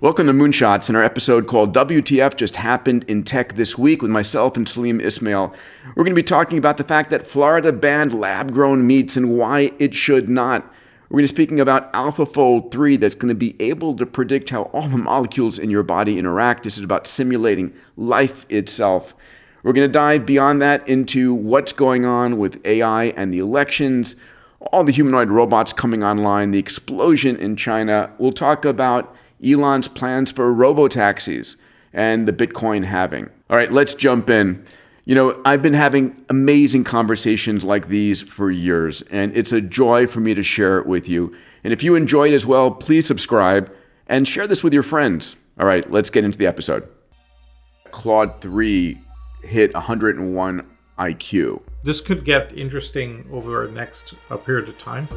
Welcome to Moonshots and our episode called WTF Just Happened in Tech This Week with myself and Salim Ismail. We're going to be talking about the fact that Florida banned lab-grown meats and why it should not. We're going to be speaking about AlphaFold 3 that's going to be able to predict how all the molecules in your body interact. This is about simulating life itself. We're going to dive beyond that into what's going on with AI and the elections, all the humanoid robots coming online, the explosion in China. We'll talk about Elon's plans for Robotaxis and the Bitcoin halving. All right, let's jump in. You know, I've been having amazing conversations like these for years, and it's a joy for me to share it with you. And if you enjoy it as well, please subscribe and share this with your friends. All right, let's get into the episode. Claude 3 hit 101 IQ. This could get interesting over the next period of time.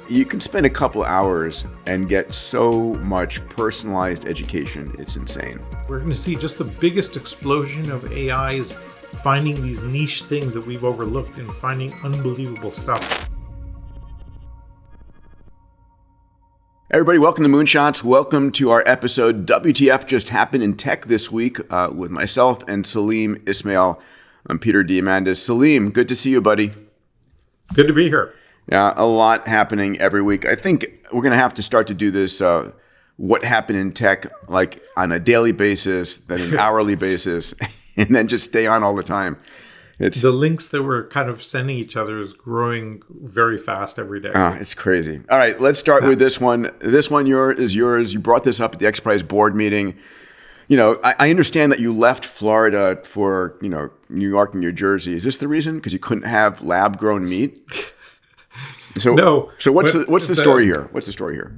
You can spend a couple hours and get so much personalized education. It's insane. We're going to see just the biggest explosion of AIs finding these niche things that we've overlooked and finding unbelievable stuff. Everybody, welcome to Moonshots. Welcome to our episode WTF Just Happened in Tech This Week with myself and Salim Ismail. I'm Peter Diamandis. Salim, good to see you, buddy. Good to be here. Yeah, a lot happening every week. I think we're going to have to start to do this, what happened in tech, like on a daily basis, then an hourly basis, and then just stay on all the time. It's the links that we're kind of sending each other is growing very fast every day. It's crazy. All right, let's start with this one. This one is yours. You brought this up at the X Prize board meeting. You know, I understand that you left Florida for, New York and New Jersey. Is this the reason? Because you couldn't have lab-grown meat? No. So what's the story here? What's the story here?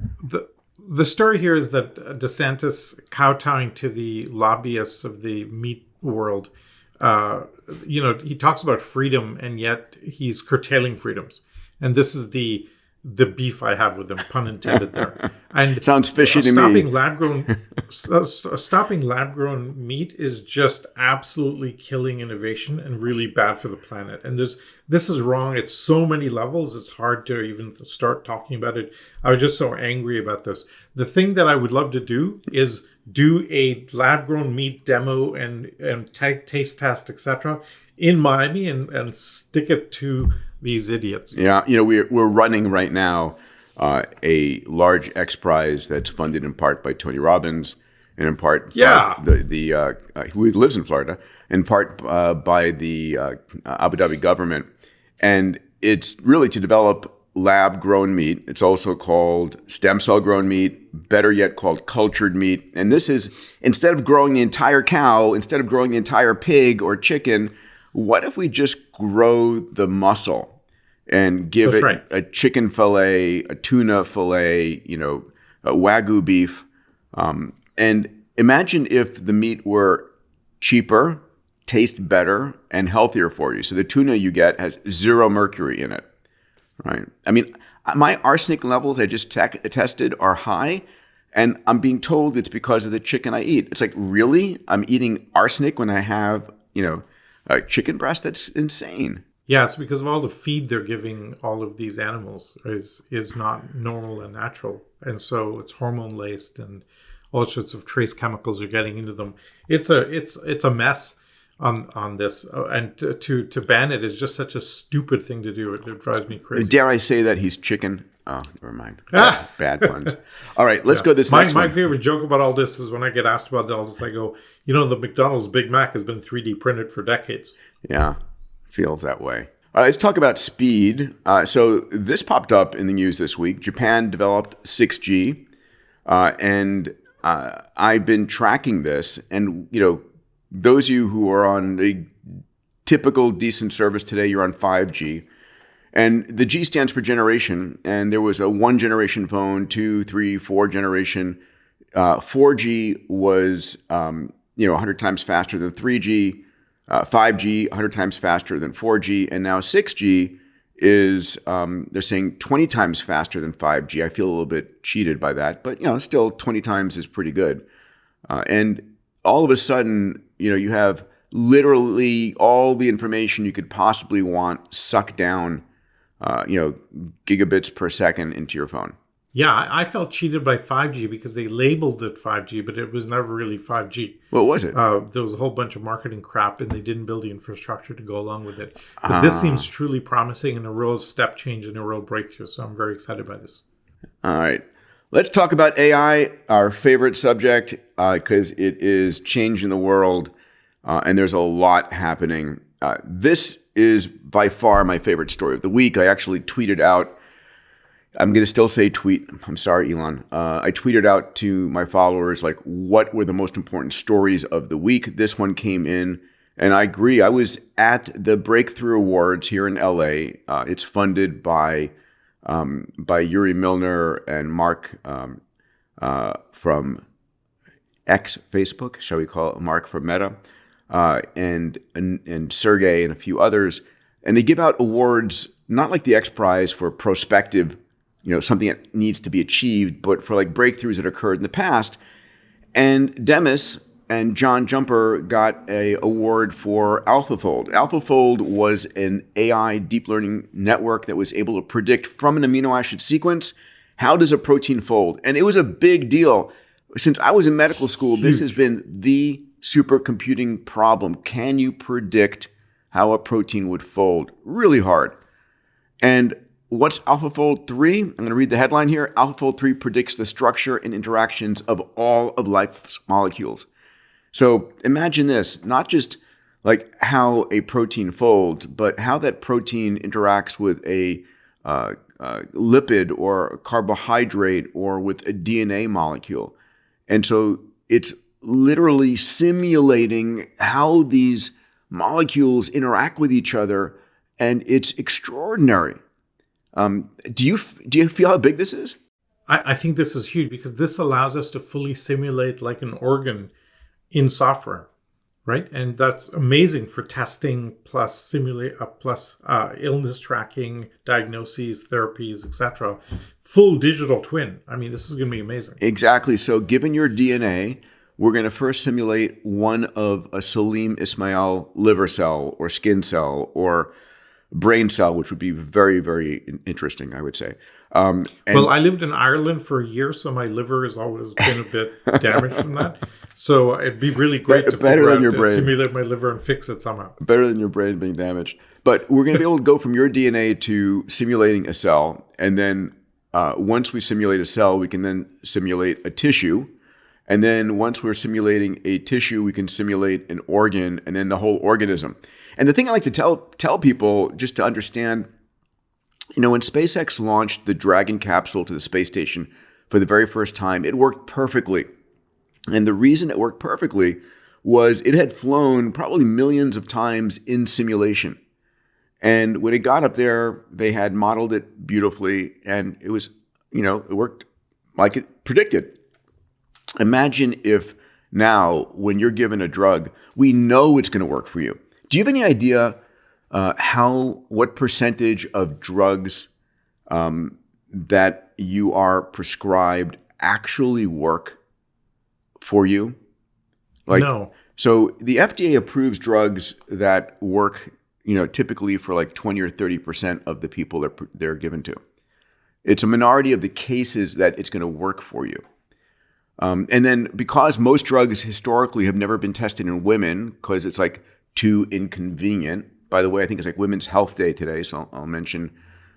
The story here is that DeSantis kowtowing to the lobbyists of the meat world. He talks about freedom, and yet he's curtailing freedoms. And this is the beef I have with him, pun intended there. And sounds fishy to me. Stopping lab-grown meat is just absolutely killing innovation and really bad for the planet. And this is wrong at so many levels. It's hard to even start talking about it. I was just so angry about this. The thing that I would love to do is do a lab-grown meat demo and taste test, etc. in Miami and stick it to these idiots. Yeah, we're running right now a large X Prize that's funded in part by Tony Robbins and in part by the who lives in Florida, in part by the Abu Dhabi government, and it's really to develop lab-grown meat. It's also called stem cell-grown meat, better yet called cultured meat. And this is, instead of growing the entire cow, instead of growing the entire pig or chicken, what if we just grow the muscle and give a chicken fillet, a tuna fillet, a Wagyu beef? And imagine if the meat were cheaper, taste better, and healthier for you. So the tuna you get has 0 mercury in it, right? I mean, my arsenic levels I just tested are high, and I'm being told it's because of the chicken I eat. It's like, really? I'm eating arsenic when I have, a chicken breast? That's insane. Yeah, it's because of all the feed they're giving all of these animals is not normal and natural. And so it's hormone laced and all sorts of trace chemicals are getting into them. It's a mess on this. And to ban it is just such a stupid thing to do. It drives me crazy. Dare I say that he's chicken? Oh, never mind. Bad puns. All right, let's go to this next one. My favorite joke about all this is when I get asked about all this, I go, the McDonald's Big Mac has been 3D printed for decades. Yeah, feels that way. All right, let's talk about speed. So this popped up in the news this week. Japan developed 6G, and I've been tracking this. And, those of you who are on a typical decent service today, you're on 5G. And the G stands for generation. And there was a 1 generation phone, 2, 3, 4 generation. 4G was, 100 times faster than 3G. 5G, 100 times faster than 4G. And now 6G is, they're saying 20 times faster than 5G. I feel a little bit cheated by that. But, still 20 times is pretty good. And all of a sudden, you have literally all the information you could possibly want sucked down, gigabits per second into your phone. Yeah, I felt cheated by 5G because they labeled it 5G, but it was never really 5G. What was it? There was a whole bunch of marketing crap, and they didn't build the infrastructure to go along with it. But this seems truly promising and a real step change and a real breakthrough. So I'm very excited by this. All right. Let's talk about AI, our favorite subject, because it is changing the world, and there's a lot happening. This is by far my favorite story of the week. I actually tweeted out, I'm going to still say tweet. I'm sorry, Elon. I tweeted out to my followers, like, what were the most important stories of the week? This one came in, and I agree. I was at the Breakthrough Awards here in LA. It's funded by Yuri Milner and Mark from Facebook, shall we call it, Mark from Meta, and Sergey and a few others. And they give out awards, not like the X Prize for prospective, something that needs to be achieved, but for like breakthroughs that occurred in the past. And Demis and John Jumper got an award for AlphaFold. AlphaFold was an AI deep learning network that was able to predict from an amino acid sequence, how does a protein fold? And it was a big deal. Since I was in medical school, this has been the supercomputing problem. Can you predict how a protein would fold? Really hard. And what's AlphaFold 3? I'm going to read the headline here. AlphaFold 3 predicts the structure and interactions of all of life's molecules. So imagine this, not just like how a protein folds, but how that protein interacts with a lipid or a carbohydrate or with a DNA molecule. And so it's literally simulating how these molecules interact with each other, and it's extraordinary. Do you feel how big this is? I think this is huge because this allows us to fully simulate like an organ in software, right? And that's amazing for testing plus illness tracking, diagnoses, therapies, etc. Full digital twin. I mean, this is going to be amazing. Exactly. So given your DNA, we're going to first simulate one of a Salim Ismail liver cell or skin cell or brain cell, which would be very, very interesting, I would say. Well, I lived in Ireland for a year, so my liver has always been a bit damaged from that. So it'd be really great to simulate my liver and fix it somehow. Better than your brain being damaged. But we're going to be able to go from your DNA to simulating a cell. And then once we simulate a cell, we can then simulate a tissue. And then once we're simulating a tissue, we can simulate an organ and then the whole organism. And the thing I like to tell people, just to understand, when SpaceX launched the Dragon capsule to the space station for the very first time, it worked perfectly. And the reason it worked perfectly was it had flown probably millions of times in simulation. And when it got up there, they had modeled it beautifully, and it was, it worked like it predicted. Imagine if now, when you're given a drug, we know it's going to work for you. Do you have any idea what percentage of drugs that you are prescribed actually work for you? No. So the FDA approves drugs that work, typically for like 20 or 30% of the people that they're given to. It's a minority of the cases that it's going to work for you. And then because most drugs historically have never been tested in women because it's like too inconvenient. By the way, I think it's like Women's Health Day today, so I'll mention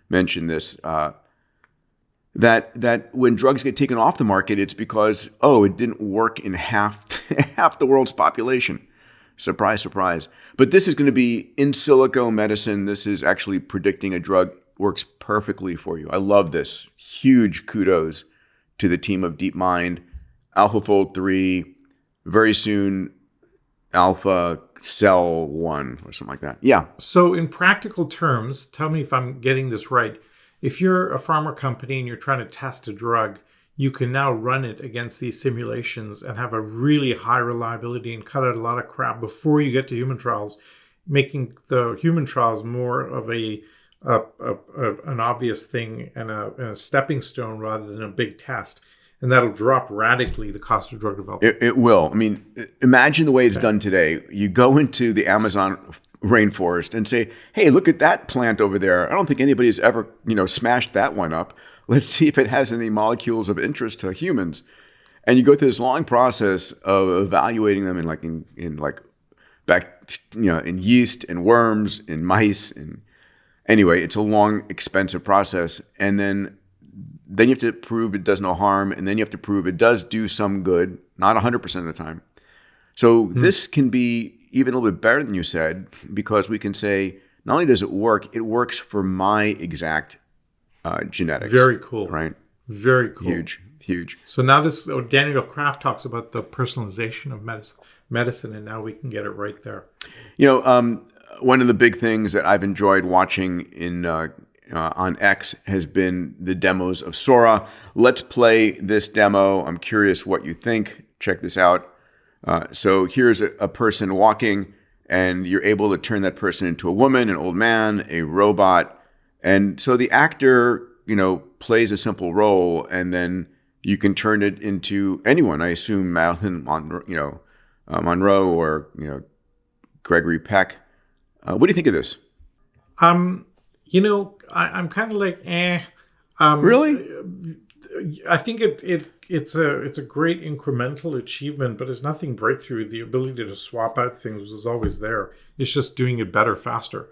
this. That when drugs get taken off the market, it's because it didn't work in half the world's population. Surprise, surprise. But this is going to be in silico medicine. This is actually predicting a drug works perfectly for you. I love this. Huge kudos to the team of DeepMind. AlphaFold 3, very soon Alpha Cell 1 or something like that. Yeah. So in practical terms, tell me if I'm getting this right. If you're a pharma company and you're trying to test a drug, you can now run it against these simulations and have a really high reliability and cut out a lot of crap before you get to human trials, making the human trials more of an obvious thing and a stepping stone rather than a big test. And that'll drop radically the cost of drug development. It will. I mean, imagine the way it's done today. You go into the Amazon rainforest and say, hey, look at that plant over there. I don't think anybody's ever, smashed that one up. let's see if it has any molecules of interest to humans. And you go through this long process of evaluating them in yeast and worms and mice. And anyway, it's a long, expensive process. And then you have to prove it does no harm. And then you have to prove it does do some good, not 100% of the time. So this can be even a little bit better than you said, because we can say, not only does it works for my exact genetics. Very cool. Right? Very cool. Huge. So now Daniel Kraft talks about the personalization of medicine, and now we can get it right there. One of the big things that I've enjoyed watching on X has been the demos of Sora. Let's play this demo. I'm curious what you think. Check this out. So here's a person walking, and you're able to turn that person into a woman, an old man, a robot. And so the actor, plays a simple role, and then you can turn it into anyone. I assume Marilyn Monroe or Gregory Peck. What do you think of this? I'm kind of like, Really? I think it's a great incremental achievement, but it's nothing breakthrough. The ability to swap out things was always there. It's just doing it better, faster.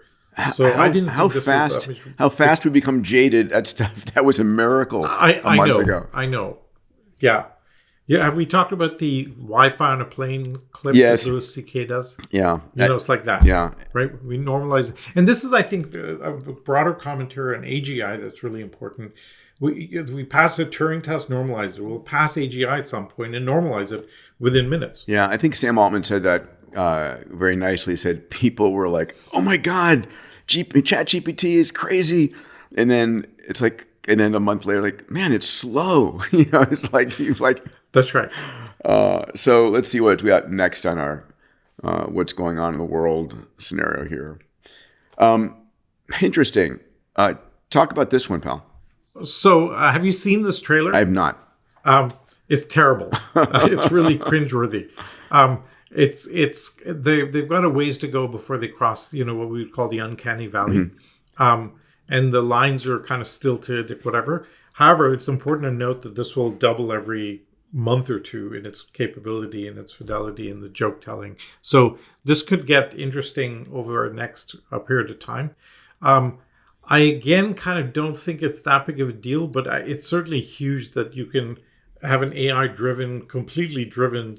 So I didn't think this was that much. How fast we become jaded at stuff that was a miracle a month ago. I know. Yeah. Have we talked about the Wi-Fi on a plane clip yes. that Louis C.K. does? Yeah. It's like that. Yeah. Right? We normalize it. And this is, I think, a broader commentary on AGI that's really important. We pass a Turing test, normalize it. We'll pass AGI at some point and normalize it within minutes. Yeah, I think Sam Altman said that very nicely. He said people were like, oh my God, ChatGPT is crazy. And then it's like, and then a month later, like, man, it's slow. It's like, that's right. So let's see what we got next on our what's going on in the world scenario here. Interesting. Talk about this one, pal. So have you seen this trailer? I have not. It's terrible. It's really cringeworthy. They've got a ways to go before they cross, what we would call the uncanny valley. And the lines are kind of stilted, whatever. However, it's important to note that this will double every month or two in its capability and its fidelity and the joke telling. So this could get interesting over the next period of time. I, again, kind of don't think it's that big of a deal, but it's certainly huge that you can have an AI-driven, completely driven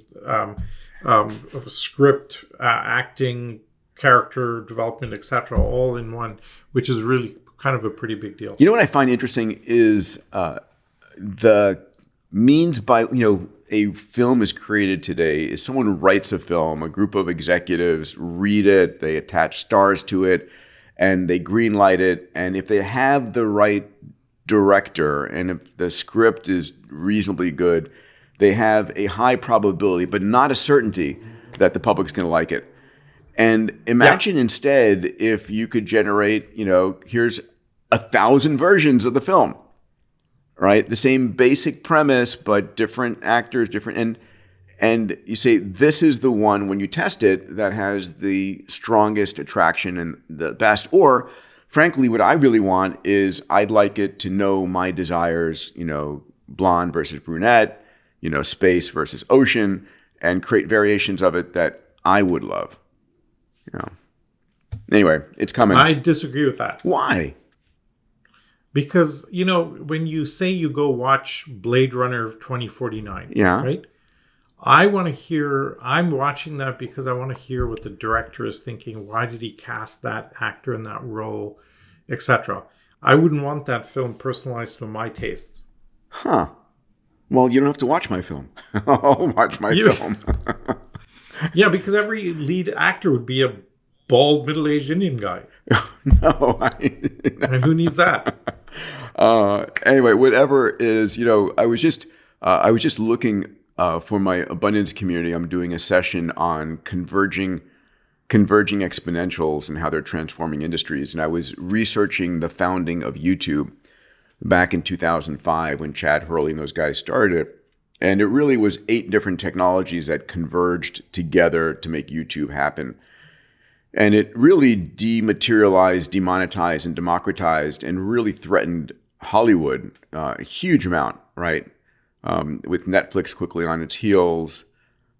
script, acting, character development, etc., all in one, which is really kind of a pretty big deal. What I find interesting is the means by, a film is created today is someone writes a film, a group of executives read it, they attach stars to it, and they greenlight it. And if they have the right director and if the script is reasonably good, they have a high probability, but not a certainty, that the public's going to like it. And imagine instead if you could generate, here's 1,000 versions of the film, right? The same basic premise, but different actors, and you say, this is the one, when you test it, that has the strongest attraction and the best. Or, frankly, what I really want is I'd like it to know my desires, blonde versus brunette, space versus ocean, and create variations of it that I would love. Anyway, it's coming. I disagree with that. Why? Because, when you say you go watch Blade Runner 2049, right? I'm watching that because I want to hear what the director is thinking. Why did he cast that actor in that role, etc. I wouldn't want that film personalized to my tastes. Huh. Well, you don't have to watch my film. I'll watch my film. Yeah, because every lead actor would be a bald, middle-aged Indian guy. No. And who needs that? Anyway, whatever it is, I was just looking for my abundance community. I'm doing a session on converging exponentials and how they're transforming industries. And I was researching the founding of YouTube back in 2005 when Chad Hurley and those guys started it. And it really was 8 different technologies that converged together to make YouTube happen. And it really dematerialized, demonetized, and democratized, and really threatened Hollywood, a huge amount, right? With Netflix quickly on its heels.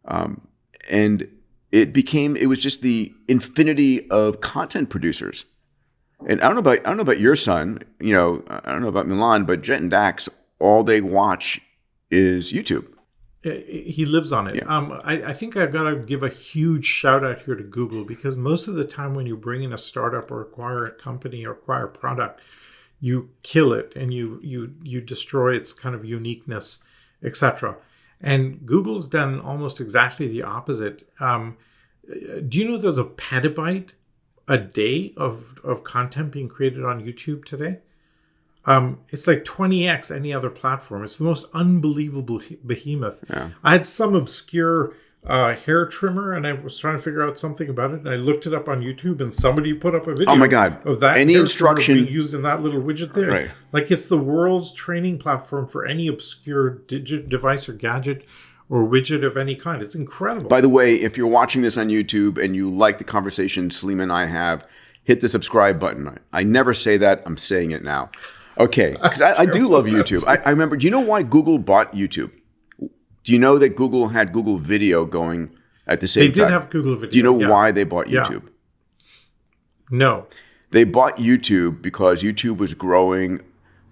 And it was just the infinity of content producers. And I don't know about your son, I don't know about Milan, but Jet and Dax, all they watch is YouTube. He lives on it. Yeah. I think I've got to give a huge shout out here to Google, because most of the time when you bring in a startup or acquire a company or acquire a product, you kill it and you destroy its kind of uniqueness, etc. And Google's done almost exactly the opposite. Do you know there's a petabyte a day of content being created on YouTube today? It's like 20x any other platform. It's the most unbelievable behemoth. Yeah. I had some obscure hair trimmer, and I was trying to figure out something about it, and I looked it up on YouTube, and somebody put up a video. Oh my God! Of that any hair instruction being used in that little widget there. Right. Like, it's the world's training platform for any obscure device or gadget or widget of any kind. It's incredible. By the way, if you're watching this on YouTube and you like the conversation Salim and I have, hit the subscribe button. I never say that. I'm saying it now. Okay, because I do love YouTube. I remember, do you know why Google bought YouTube? Do you know that Google had Google Video going at the same time? They did have Google Video. Do you know why they bought YouTube? Yeah. No. They bought YouTube because YouTube was growing,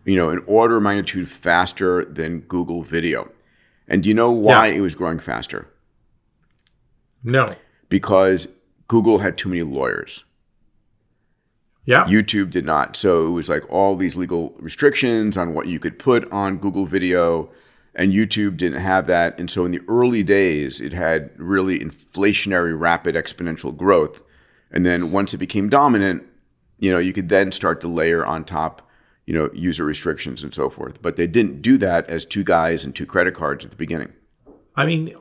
an order of magnitude faster than Google Video. And do you know why it was growing faster? No. Because Google had too many lawyers. Yeah. YouTube did not. So it was like all these legal restrictions on what you could put on Google Video, and YouTube didn't have that. And so in the early days, it had really inflationary, rapid, exponential growth. And then once it became dominant, you could then start to layer on top, user restrictions and so forth. But they didn't do that as two guys and two credit cards at the beginning. I mean,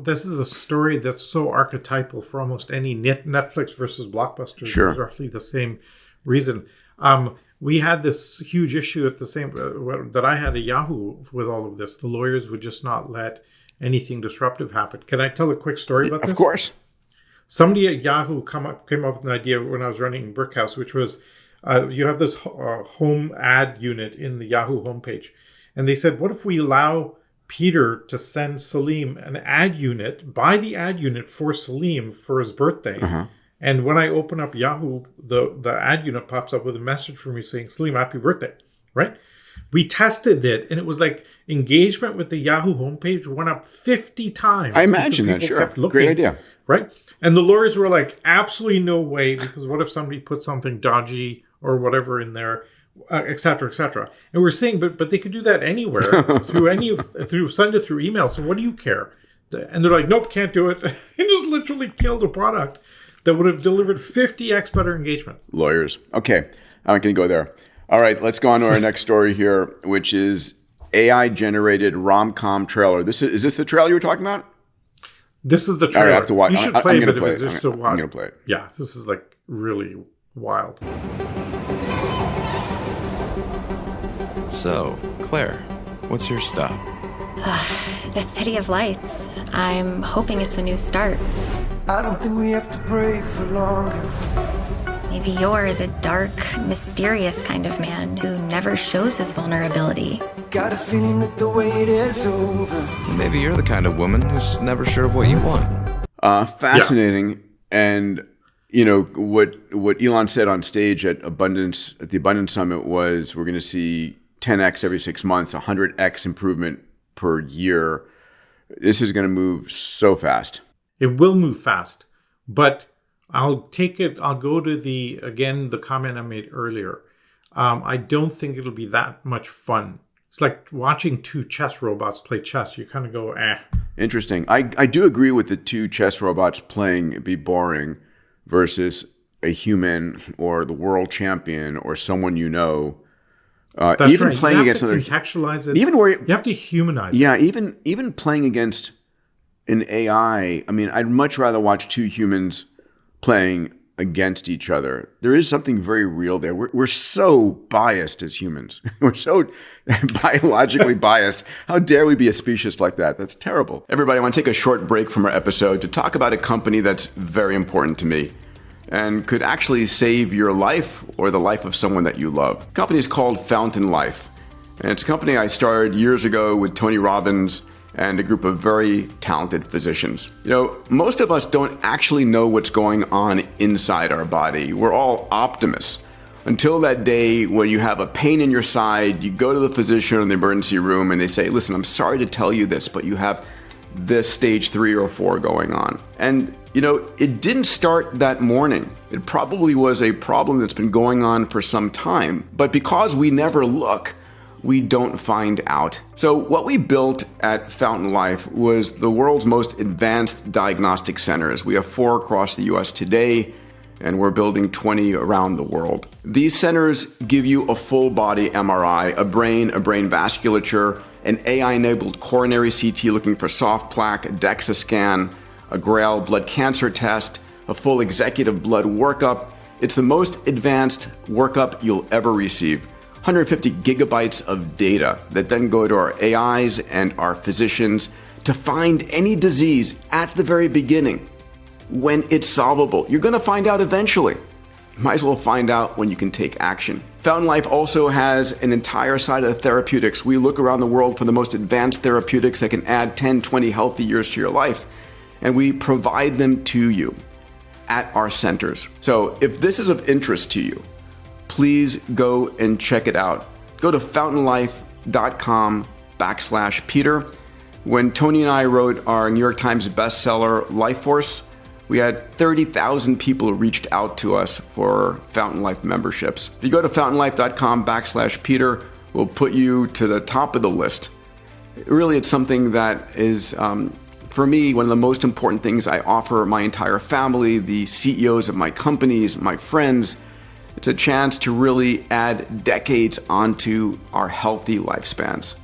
this is the story that's so archetypal for almost any Netflix versus Blockbuster. Sure. It's roughly the same reason. We had this huge issue at the same that I had at Yahoo with all of this. The lawyers would just not let anything disruptive happen. Can I tell a quick story about this? Of course. Somebody at Yahoo came up with an idea when I was running Brickhouse, which was you have this home ad unit in the Yahoo homepage. And they said, what if we allow Peter to send Salim an ad unit, buy the ad unit for Salim for his birthday. Uh-huh. And when I open up Yahoo, the ad unit pops up with a message from me saying, Salim, happy birthday, right? We tested it, and it was like engagement with the Yahoo homepage went up 50 times. I imagine that, sure. Great idea. Right? And the lawyers were like, absolutely no way, because what if somebody put something dodgy or whatever in there, et cetera, et cetera. And we're saying, but they could do that anywhere send it through email. So what do you care? And they're like, nope, can't do it. And just literally killed a product that would have delivered 50x better engagement. Lawyers. Okay, I'm not going to go there. All right, let's go on to our next story here, which is AI-generated rom-com trailer. Is this the trailer you were talking about? This is the trailer. I have to watch. You should play a bit of it. I'm going to play it. Yeah, this is like really wild. So, Claire, what's your stop? The City of Lights. I'm hoping it's a new start. I don't think we have to pray for longer. Maybe you're the dark, mysterious kind of man who never shows his vulnerability. Got a feeling that the wait is over. Maybe you're the kind of woman who's never sure of what you want. Fascinating. Yeah. And what Elon said on stage at the Abundance Summit was we're going to see 10x every 6 months, 100x improvement per year. This is going to move so fast. It will move fast, but I'll go to the comment I made earlier. I don't think it'll be that much fun. It's like watching two chess robots play chess. You kind of go, eh. Interesting. I do agree with the two chess robots playing be boring versus a human or the world champion or someone That's even right. playing you have against to another, contextualize it. even where you have to humanize. Yeah, even playing against an AI. I mean, I'd much rather watch two humans playing against each other. There is something very real there. We're so biased as humans. We're so biologically biased. How dare we be a species like that? That's terrible. Everybody, I want to take a short break from our episode to talk about a company that's very important to me. and could actually save your life or the life of someone that you love. The company is called Fountain Life, and it's a company I started years ago with Tony Robbins and a group of very talented physicians. Most of us don't actually know what's going on inside our body. We're all optimists. Until that day when you have a pain in your side, you go to the physician in the emergency room and they say, listen, I'm sorry to tell you this, but you have this stage 3 or 4 going on. And it didn't start that morning. It probably was a problem that's been going on for some time, but because we never look, we don't find out. So what we built at Fountain Life was the world's most advanced diagnostic centers. We have 4 across the US today, and we're building 20 around the world. These centers give you a full body MRI, a brain vasculature, an AI-enabled coronary CT looking for soft plaque, a DEXA scan, a GRAIL blood cancer test, a full executive blood workup. It's the most advanced workup you'll ever receive. 150 gigabytes of data that then go to our AIs and our physicians to find any disease at the very beginning when it's solvable. You're going to find out eventually. Might as well find out when you can take action. Fountain Life also has an entire side of therapeutics. We look around the world for the most advanced therapeutics that can add 10, 20 healthy years to your life, and we provide them to you at our centers. So if this is of interest to you, please go and check it out. Go to fountainlife.com/Peter. When Tony and I wrote our New York Times bestseller, Life Force, we had 30,000 people who reached out to us for Fountain Life memberships. If you go to fountainlife.com/Peter, we'll put you to the top of the list. Really, it's something that is, for me, one of the most important things I offer my entire family, the CEOs of my companies, my friends. It's a chance to really add decades onto our healthy lifespans.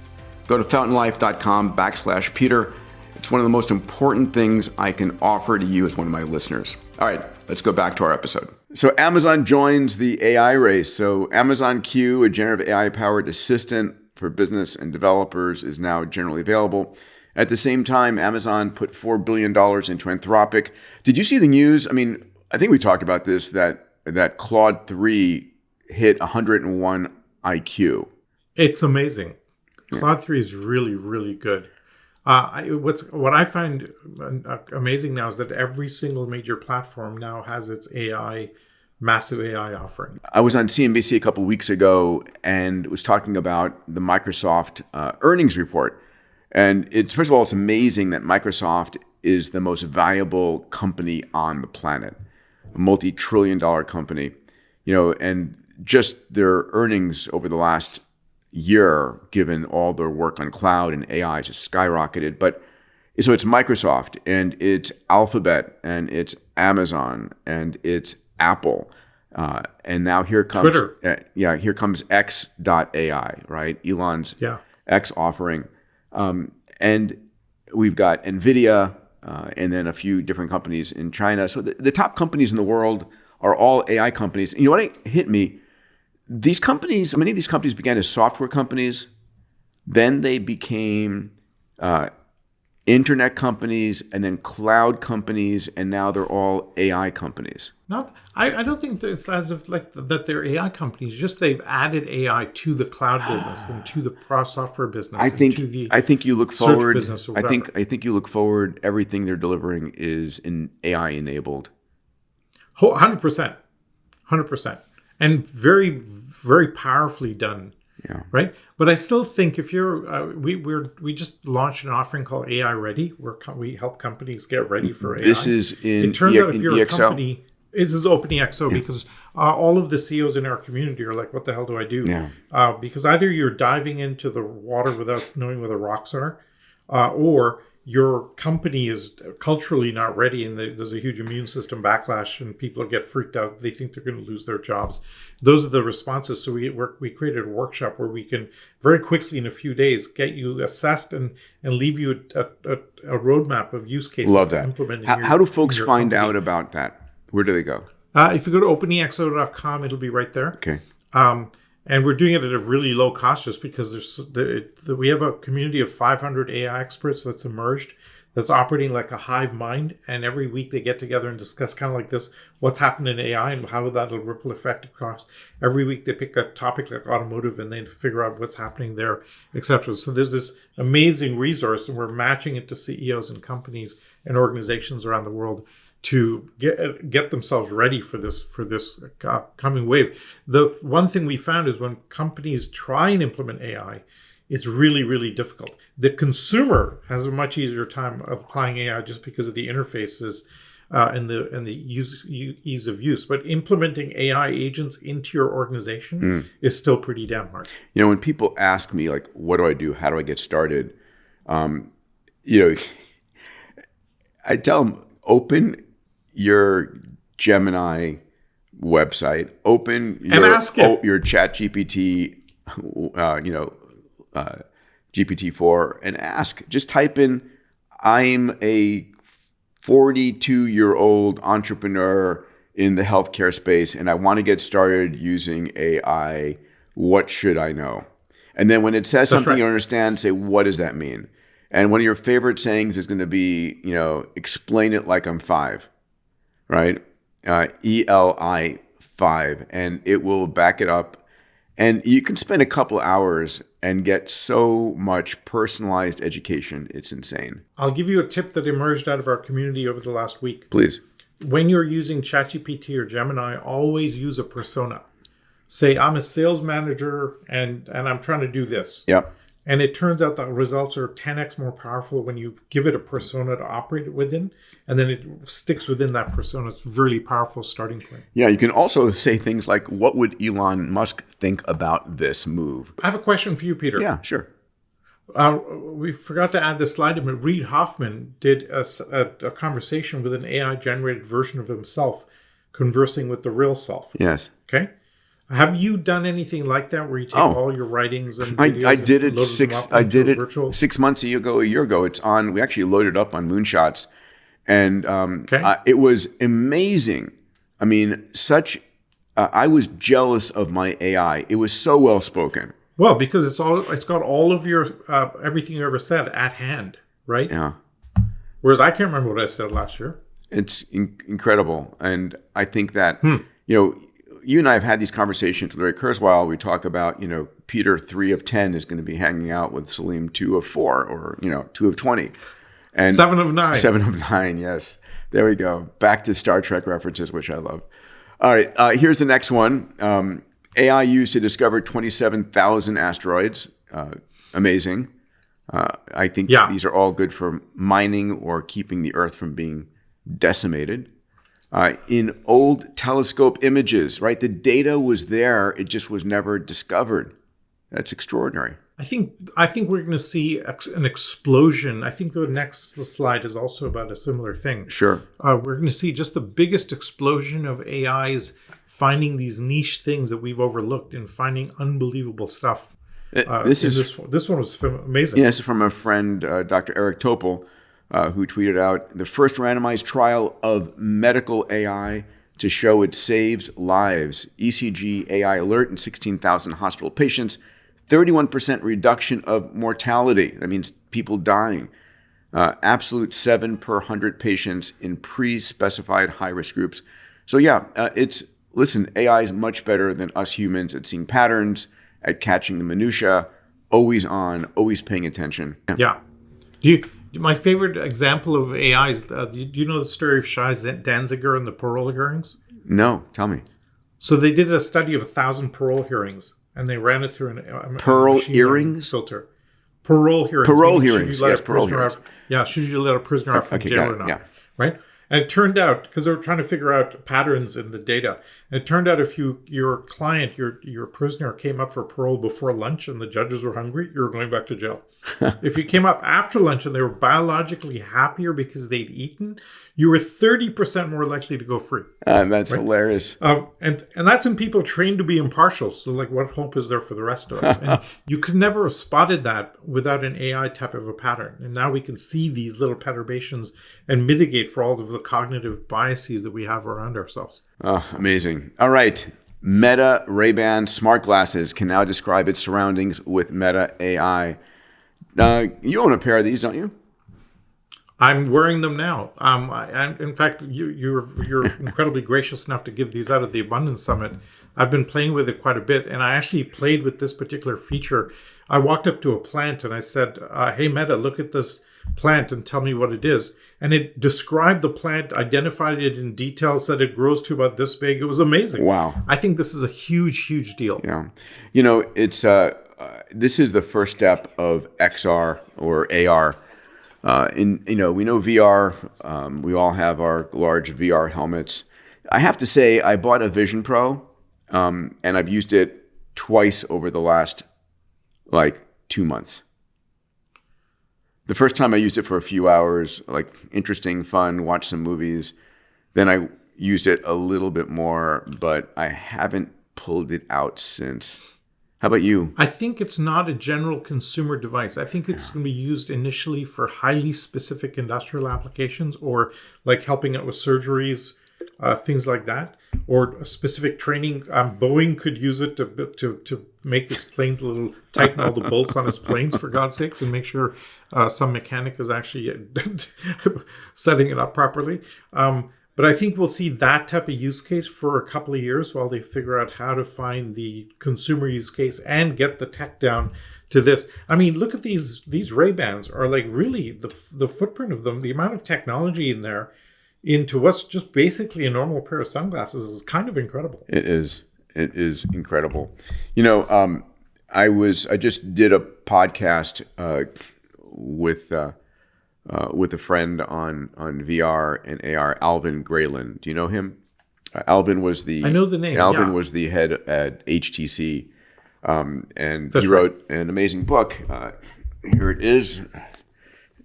Go to fountainlife.com/Peter. It's one of the most important things I can offer to you as one of my listeners. All right, let's go back to our episode. So Amazon joins the AI race. So Amazon Q, a generative AI-powered assistant for business and developers, is now generally available. At the same time, Amazon put $4 billion into Anthropic. Did you see the news? I mean, I think we talked about this, that Claude 3 hit 101 IQ. It's amazing. Claude 3 is really, really good. What I find amazing now is that every single major platform now has its massive AI offering. I was on CNBC a couple of weeks ago and was talking about the Microsoft earnings report. And first of all, it's amazing that Microsoft is the most valuable company on the planet, a multi-trillion-dollar company, and just their earnings over the last year, given all their work on cloud and AI, just skyrocketed. But so it's Microsoft and it's Alphabet and it's Amazon and it's Apple. And now here comes Twitter. Here comes X.AI, right? Elon's X offering. And we've got NVIDIA and then a few different companies in China. So the top companies in the world are all AI companies. And you know what hit me? These companies, many of these companies began as software companies. Then they became internet companies and then cloud companies. And now they're all AI companies. I don't think it's as if that they're AI companies. Just they've added AI to the cloud business and to the software business. I think you look forward. Business or I think you look forward. Everything they're delivering is in AI enabled. 100%, and very, very powerfully done. Yeah. Right. But I still think if you're, we just launched an offering called AI Ready, where we help companies get ready for AI. This is in. It turns out if you're EXO? a company. This is OpenExO because all of the CEOs in our community are like, what the hell do I do? Yeah. Because either you're diving into the water without knowing where the rocks are, or your company is culturally not ready and there's a huge immune system backlash and people get freaked out. They think they're going to lose their jobs. Those are the responses. So we created a workshop where we can very quickly in a few days get you assessed and leave you a roadmap of use cases. Love that. To implement How do folks find out about that? Where do they go? If you go to openexo.com, it'll be right there. Okay. And we're doing it at a really low cost just because we have a community of 500 AI experts that's emerged that's operating like a hive mind, and every week they get together and discuss kind of like this, what's happened in AI and how that'll ripple effect across. Every week they pick a topic like automotive and then figure out what's happening there, etc. So there's this amazing resource, and we're matching it to CEOs and companies and organizations around the world to get themselves ready for this coming wave. The one thing we found is when companies try and implement AI, it's really, really difficult. The consumer has a much easier time applying AI just because of the interfaces and the ease of use. But implementing AI agents into your organization is still pretty damn hard. You know, when people ask me, like, what do I do? How do I get started? You know, I tell them, open your Gemini website, open your ChatGPT, GPT-4, and ask. Just type in, I'm a 42-year-old entrepreneur in the healthcare space, and I want to get started using AI. What should I know? And then when it says something you don't understand, say, what does that mean? And one of your favorite sayings is going to be, explain it like I'm 5, right? ELI 5, and it will back it up. And you can spend a couple hours and get so much personalized education. It's insane. I'll give you a tip that emerged out of our community over the last week. Please. When you're using ChatGPT or Gemini, always use a persona. Say, I'm a sales manager and I'm trying to do this. Yep. And it turns out that results are 10x more powerful when you give it a persona to operate within, and then it sticks within that persona. It's a really powerful starting point. Yeah, you can also say things like, what would Elon Musk think about this move? I have a question for you, Peter. Yeah, sure. We forgot to add this slide in, but Reid Hoffman did a conversation with an AI-generated version of himself conversing with the real self. Yes. Okay. Have you done anything like that where you take all your writings and videos I did and it virtual 6 months a year ago. It's on. We actually loaded up on Moonshots, and it was amazing. I mean, I was jealous of my AI. It was so well spoken. Well, because it's got all of your everything you ever said at hand, right? Yeah. Whereas I can't remember what I said last year. It's incredible, and I think that you and I have had these conversations with Larry Kurzweil. We talk about, Peter 3 of 10 is going to be hanging out with Salim 2 of 4, or 2 of 20, and 7 of 9. 7 of 9. Yes, there we go. Back to Star Trek references, which I love. All right, here's the next one. AI used to discover 27,000 asteroids. Amazing. I think these are all good for mining or keeping the Earth from being decimated. In old telescope images, right? The data was there. It just was never discovered. That's extraordinary. I think we're going to see an explosion. I think the next slide is also about a similar thing. Sure. We're going to see just the biggest explosion of AIs finding these niche things that we've overlooked and finding unbelievable stuff. This one was amazing. Yes, from a friend, Dr. Eric Topol, who tweeted out, the first randomized trial of medical AI to show it saves lives. ECG AI alert in 16,000 hospital patients, 31% reduction of mortality. That means people dying. Absolute 7 per 100 patients in pre-specified high-risk groups. So listen, AI is much better than us humans at seeing patterns, at catching the minutia, always on, always paying attention. Yeah. My favorite example of AI is, do you know the story of Shai Danziger and the parole hearings? No, tell me. So they did a study of 1,000 parole hearings, and they ran it through a parole earrings filter. Parole hearings. Parole hearings. Yes, parole hearings. Should you let a prisoner out from jail or not? Yeah. Right? And it turned out, because they were trying to figure out patterns in the data, and it turned out if your client, your prisoner came up for parole before lunch and the judges were hungry, you were going back to jail. If you came up after lunch and they were biologically happier because they'd eaten, you were 30% more likely to go free. That's right? Hilarious. And that's in people trained to be impartial. So what hope is there for the rest of us? And you could never have spotted that without an AI type of a pattern. And now we can see these little perturbations and mitigate for all of the cognitive biases that we have around ourselves. Oh, amazing. All right. Meta Ray-Ban smart glasses can now describe its surroundings with Meta AI. You own a pair of these, don't you? I'm wearing them now. In fact, you're incredibly gracious enough to give these out at the Abundance Summit. I've been playing with it quite a bit, and I actually played with this particular feature. I walked up to a plant and I said, "Hey Meta, look at this plant and tell me what it is." And it described the plant, identified it in detail, said it grows to about this big. It was amazing. Wow! I think this is a huge deal. Yeah, it's this is the first step of XR or AR. We know VR. We all have our large VR helmets. I have to say, I bought a Vision Pro, and I've used it twice over the last 2 months. The first time I used it for a few hours, interesting, fun, watch some movies. Then I used it a little bit more, but I haven't pulled it out since. How about you? I think it's not a general consumer device. I think it's going to be used initially for highly specific industrial applications, or like helping out with surgeries, things like that, or specific training. Boeing could use it to make its planes a little, tighten all the bolts on its planes, for God's sakes, and make sure some mechanic is actually setting it up properly. But I think we'll see that type of use case for a couple of years while they figure out how to find the consumer use case and get the tech down to this. I mean, look at these Ray-Bans are really the footprint of them, the amount of technology in there into what's just basically a normal pair of sunglasses is kind of incredible. It is incredible. I just did a podcast with a friend on VR and AR, Alvin Grayland. Do you know him? Alvin was the... I know the name. Alvin yeah. was the head at HTC, and That's he wrote an amazing book. Here it is.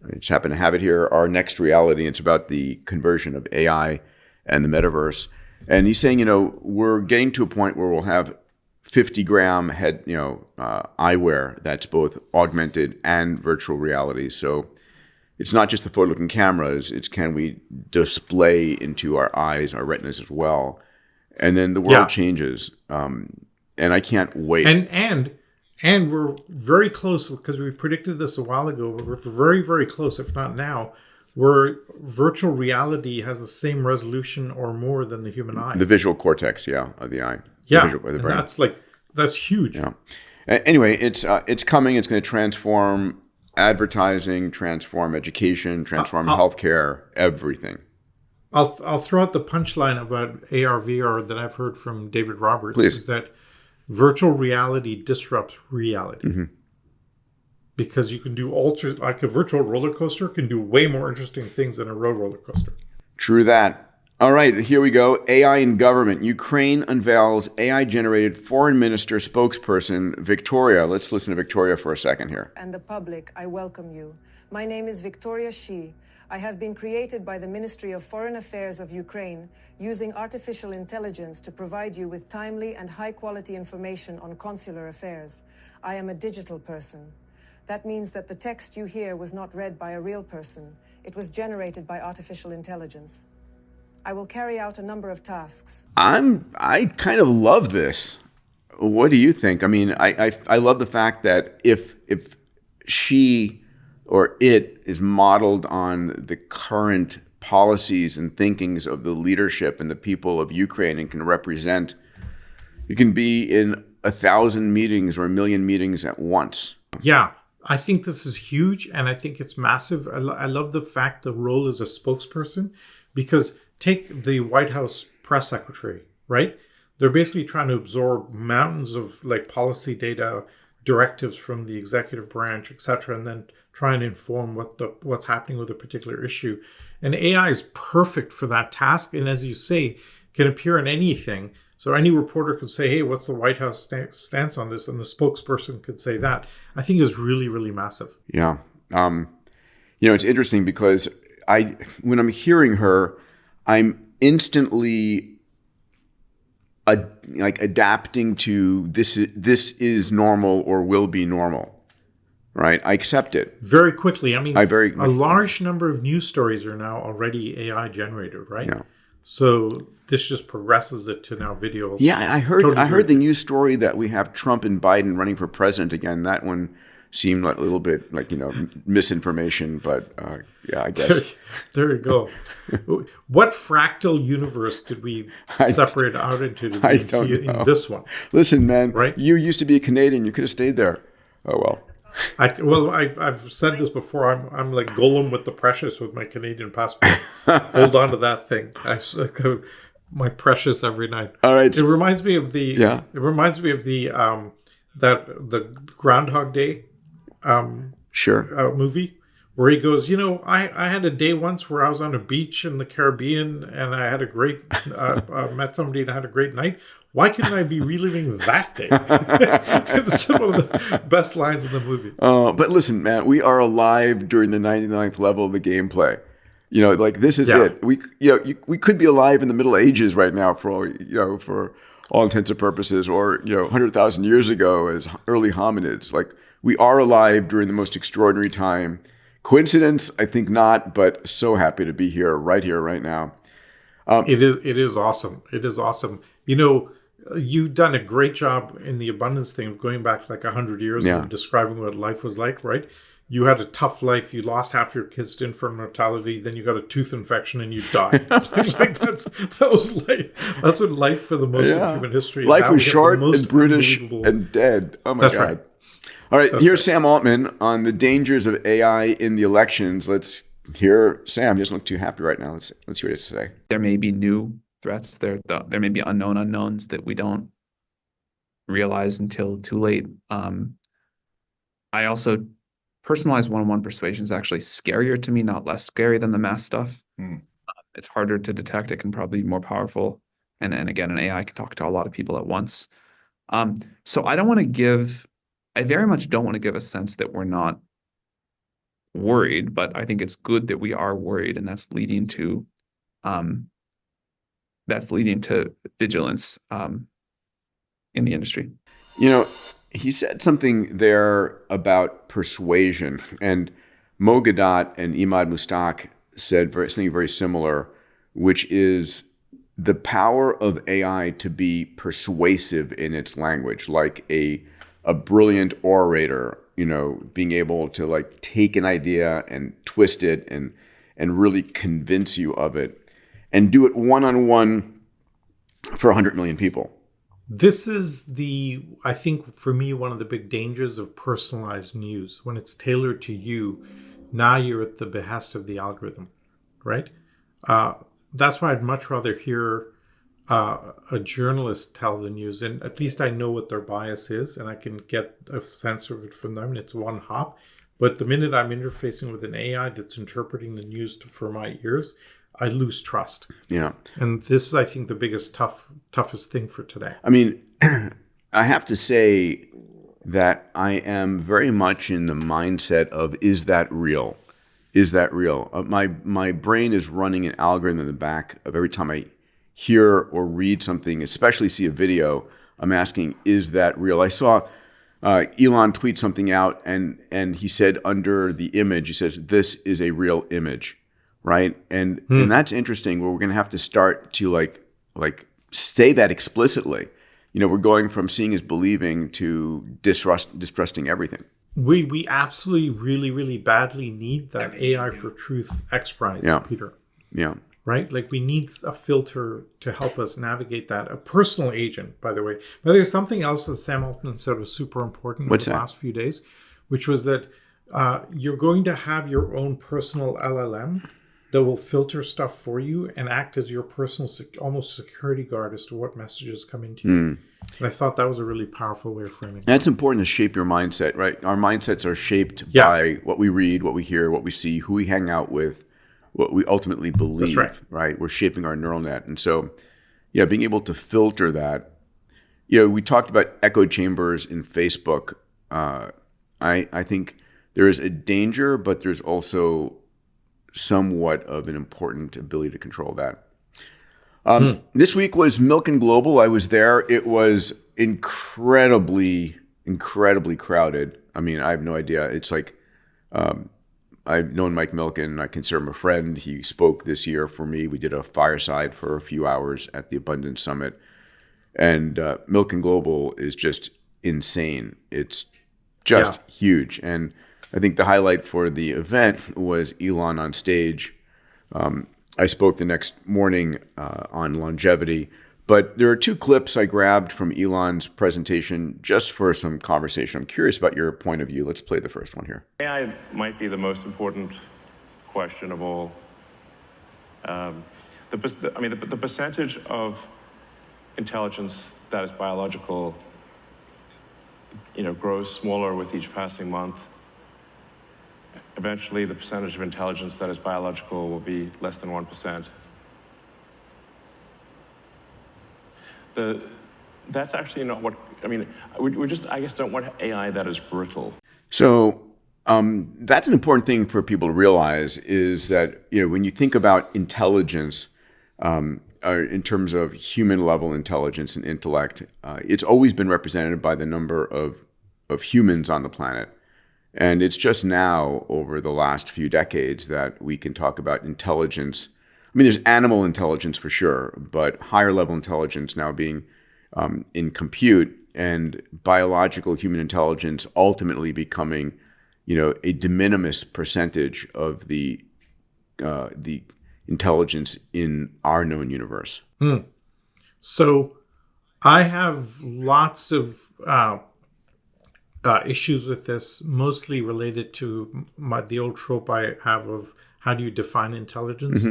I just happen to have it here. Our Next Reality. It's about the conversion of AI and the metaverse. And he's saying, we're getting to a point where we'll have 50-gram head, eyewear that's both augmented and virtual reality. So it's not just the forward-looking cameras. It's can we display into our eyes, our retinas as well. And then the world changes. And I can't wait. And we're very close, because we predicted this a while ago, but we're very, very close, if not now, where virtual reality has the same resolution or more than the human eye. The visual cortex, of the eye. Yeah, the brain. That's huge. Yeah. Anyway, it's coming. It's going to transform advertising, transform education, transform healthcare, everything. I'll throw out the punchline about AR, VR that I've heard from David Roberts. Please. Is that virtual reality disrupts reality. Mm-hmm. Because you can do like a virtual roller coaster can do way more interesting things than a real roller coaster. True that. All right, here we go. AI in government. Ukraine unveils AI-generated foreign minister spokesperson, Victoria. Let's listen to Victoria for a second here. And the public, I welcome you. My name is Victoria Shi. I have been created by the Ministry of Foreign Affairs of Ukraine using artificial intelligence to provide you with timely and high-quality information on consular affairs. I am a digital person. That means that the text you hear was not read by a real person. It was generated by artificial intelligence. I will carry out a number of tasks. I kind of love this. What do you think? I mean, I love the fact that if she or it is modeled on the current policies and thinkings of the leadership and the people of Ukraine and can represent, you can be in 1,000 meetings or 1,000,000 meetings at once. Yeah, I think this is huge, and I think it's massive. I love the fact the role is a spokesperson, because take the White House press secretary, right? They're basically trying to absorb mountains of policy data, directives from the executive branch, etc., and then try and inform what's happening with a particular issue. And AI is perfect for that task, and as you say, can appear in anything. So any reporter could say, hey, what's the White House stance on this? And the spokesperson could say that. I think is really, really massive. Yeah. It's interesting because when I'm hearing her, I'm instantly adapting to this is normal or will be normal, right? I accept it. Very quickly. I mean, a large number of news stories are now already AI generated, right? Yeah. So this just progresses it to now videos. Yeah, I heard the news story that we have Trump and Biden running for president again. That one seem like a little bit like, misinformation, but yeah, I guess. There you go. What fractal universe did we separate out into to I be don't know. in this one? Listen, man, Right? you used to be a Canadian. You could have stayed there. Oh, well. I've said this before. I'm like Gollum with the Precious with my Canadian passport. Hold on to that thing. My Precious every night. All right. It reminds me of the. Yeah. It reminds me of the the Groundhog Day Sure. movie where he goes, I had a day once where I was on a beach in the Caribbean and I had a great met somebody and I had a great night. Why couldn't I be reliving that day? It's some of the best lines in the movie. But listen, man, we are alive during the 99th level of the gameplay. This is it. We could be alive in the Middle Ages right now for all intents and purposes, or 100,000 years ago as early hominids. Like, we are alive during the most extraordinary time. Coincidence? I think not, but so happy to be here, right now. It is awesome. It is awesome. You've done a great job in the abundance thing of going back like 100 years and describing what life was like, right? You had a tough life. You lost half your kids to infant mortality. Then you got a tooth infection and you died. That was life. That's what life for the most of human history. Life was short and brutish and dead. Oh my God. Right. All right. Here's Sam Altman on the dangers of AI in the elections. Let's hear Sam. He doesn't look too happy right now. Let's hear what he has to say. There may be new threats. There may be unknown unknowns that we don't realize until too late. I also personalized one-on-one persuasion is actually scarier to me, not less scary than the mass stuff. It's harder to detect. It can probably be more powerful. And again, an AI can talk to a lot of people at once. So I very much don't want to give a sense that we're not worried, but I think it's good that we are worried, and that's leading to vigilance in the industry. He said something there about persuasion, and Mo Gadat and Imad Mustaq said something very similar, which is the power of AI to be persuasive in its language, like a brilliant orator, being able to take an idea and twist it and really convince you of it and do it one-on-one for 100 million people. This is I think for me, one of the big dangers of personalized news. When it's tailored to you, now you're at the behest of the algorithm, right? That's why I'd much rather hear a journalist tell the news, and at least I know what their bias is and I can get a sense of it from them, and it's one hop. But the minute I'm interfacing with an AI that's interpreting the news for my ears, I lose trust. Yeah. And this is, I think, the biggest toughest thing for today. I mean, I have to say that I am very much in the mindset of, is that real? Is that real? My brain is running an algorithm in the back of every time I hear or read something, especially see a video, I'm asking, is that real? I saw Elon tweet something out, and he said under the image, he says, this is a real image. Right. And that's interesting, where we're going to have to start to like say that explicitly. We're going from seeing is believing to distrusting everything. We absolutely really, really badly need that AI for truth X Prize, Peter. Yeah. Right? Like, we need a filter to help us navigate that. A personal agent, by the way. But there's something else that Sam Altman said was super important over the last few days, which was that you're going to have your own personal LLM that will filter stuff for you and act as your personal almost security guard as to what messages come into you. And I thought that was a really powerful way of framing it. That's important to shape your mindset, right? Our mindsets are shaped by what we read, what we hear, what we see, who we hang out with, what we ultimately believe. That's right? We're shaping our neural net. And so, being able to filter that. We talked about echo chambers in Facebook. I think there is a danger, but there's also somewhat of an important ability to control that. This week was Milk and Global. I was there. It was incredibly crowded. I mean, I have no idea. It's like, I've known Mike Milken. I consider him a friend. He spoke this year for me. We did a fireside for a few hours at the Abundance Summit. And Milk and Global is just insane. It's just huge. And I think the highlight for the event was Elon on stage. I spoke the next morning on longevity, but there are two clips I grabbed from Elon's presentation just for some conversation. I'm curious about your point of view. Let's play the first one here. AI might be the most important question of all. The percentage of intelligence that is biological, grows smaller with each passing month. Eventually, the percentage of intelligence that is biological will be less than 1%. That's actually not what, we just, I guess, don't want AI that is brittle. So that's an important thing for people to realize is that, when you think about intelligence, in terms of human level intelligence and intellect, it's always been represented by the number of humans on the planet. And it's just now over the last few decades that we can talk about intelligence. There's animal intelligence for sure, but higher level intelligence now being in compute, and biological human intelligence ultimately becoming, a de minimis percentage of the intelligence in our known universe. So I have lots of issues with this, mostly related to the old trope I have of how do you define intelligence,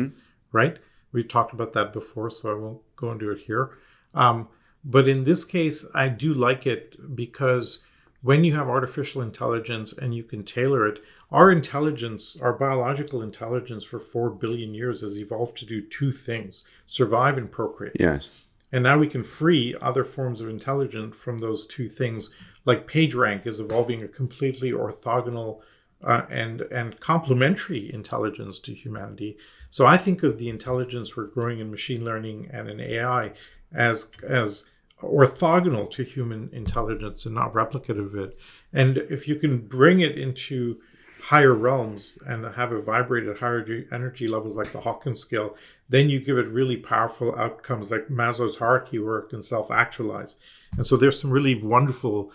right? We've talked about that before, so I won't go into it here. But in this case, I do like it because when you have artificial intelligence and you can tailor it, our intelligence, our biological intelligence for 4 billion years has evolved to do two things: survive and procreate. Yes. And now we can free other forms of intelligence from those two things. Like PageRank is evolving a completely orthogonal and complementary intelligence to humanity. So I think of the intelligence we're growing in machine learning and in AI as orthogonal to human intelligence and not replicative of it. And if you can bring it into higher realms and have it vibrate at higher energy levels like the Hawkins scale, then you give it really powerful outcomes like Maslow's hierarchy worked and self-actualize. And so there's some really wonderful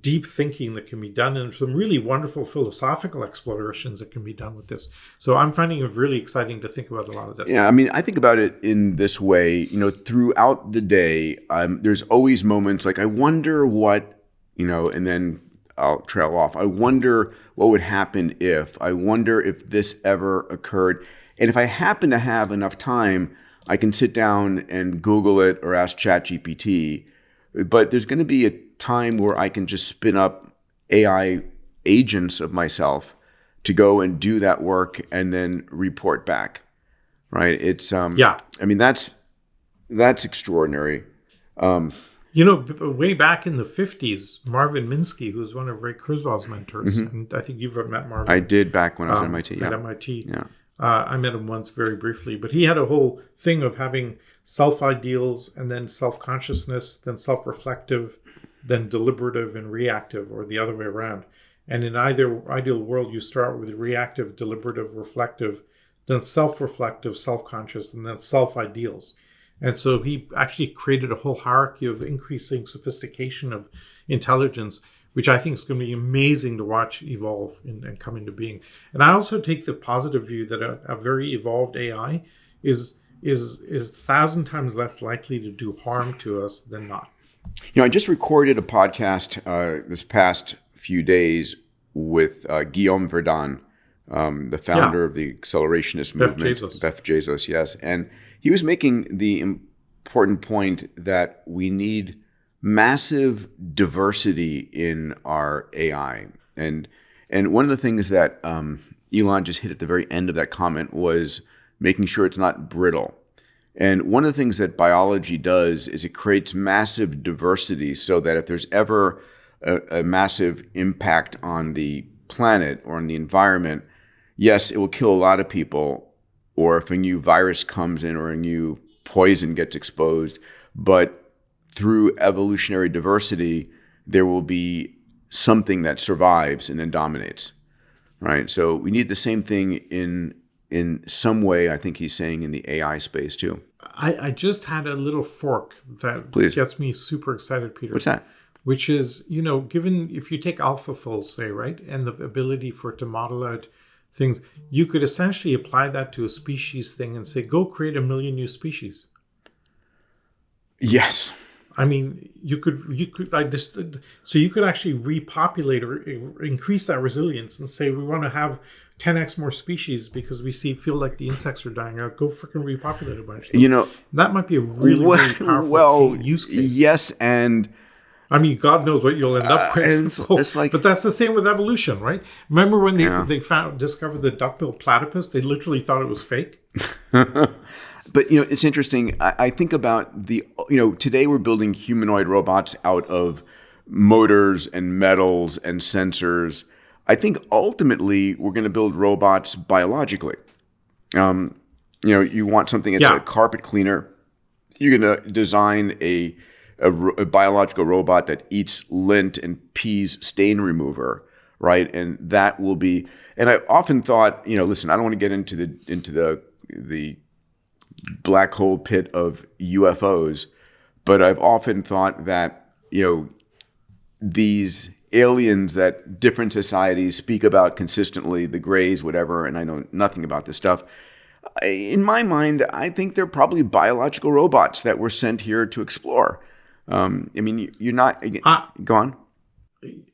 deep thinking that can be done, and some really wonderful philosophical explorations that can be done with this. So I'm finding it really exciting to think about a lot of this. Yeah, I think about it in this way, throughout the day, there's always moments like, I wonder what, and then I'll trail off. I wonder what would happen if, I wonder if this ever occurred. And if I happen to have enough time, I can sit down and Google it or ask ChatGPT. But there's going to be a time where I can just spin up AI agents of myself to go and do that work and then report back. Right? It's that's extraordinary. Way back in the 50s, Marvin Minsky, who was one of Ray Kurzweil's mentors, and I think you've met Marvin. I did back when I was at MIT. At MIT. Yeah. I met him once very briefly, but he had a whole thing of having self-ideals and then self-consciousness, then self-reflective, then deliberative and reactive, or the other way around. And in either ideal world, you start with reactive, deliberative, reflective, then self-reflective, self-conscious, and then self-ideals. And so he actually created a whole hierarchy of increasing sophistication of intelligence, which I think is going to be amazing to watch evolve and come into being. And I also take the positive view that a very evolved AI is 1,000 times less likely to do harm to us than not. I just recorded a podcast this past few days with Guillaume Verdun, the founder of the accelerationist movement. Beth Bezos, yes. And he was making the important point that we need massive diversity in our AI. And one of the things that Elon just hit at the very end of that comment was making sure it's not brittle. And one of the things that biology does is it creates massive diversity so that if there's ever a massive impact on the planet or on the environment, yes, it will kill a lot of people, or if a new virus comes in or a new poison gets exposed, but through evolutionary diversity, there will be something that survives and then dominates, right? So we need the same thing in some way, I think he's saying, in the AI space too. I just had a little fork that gets me super excited, Peter. What's that? which is, given if you take AlphaFold, say, right, and the ability for it to model out things, you could essentially apply that to a species thing and say, go create 1 million new species. Yes. I mean, you could like this, so you could actually repopulate or increase that resilience and say we want to have 10x more species because we feel like the insects are dying out. Go freaking repopulate a bunch. That might be a really powerful use case. Yes, and I mean, God knows what you'll end up with. But that's the same with evolution, right? Remember when they discovered the duck-billed platypus? They literally thought it was fake. But, it's interesting. I think about today we're building humanoid robots out of motors and metals and sensors. I think ultimately we're going to build robots biologically. You want something that's a carpet cleaner. You're going to design a biological robot that eats lint and peas stain remover, right? And that will be. And I've often thought, listen, I don't want to get into the black hole pit of UFOs, but I've often thought that these aliens that different societies speak about consistently, the Greys, whatever, and I know nothing about this stuff. In my mind, I think they're probably biological robots that were sent here to explore. I mean, you're not go on.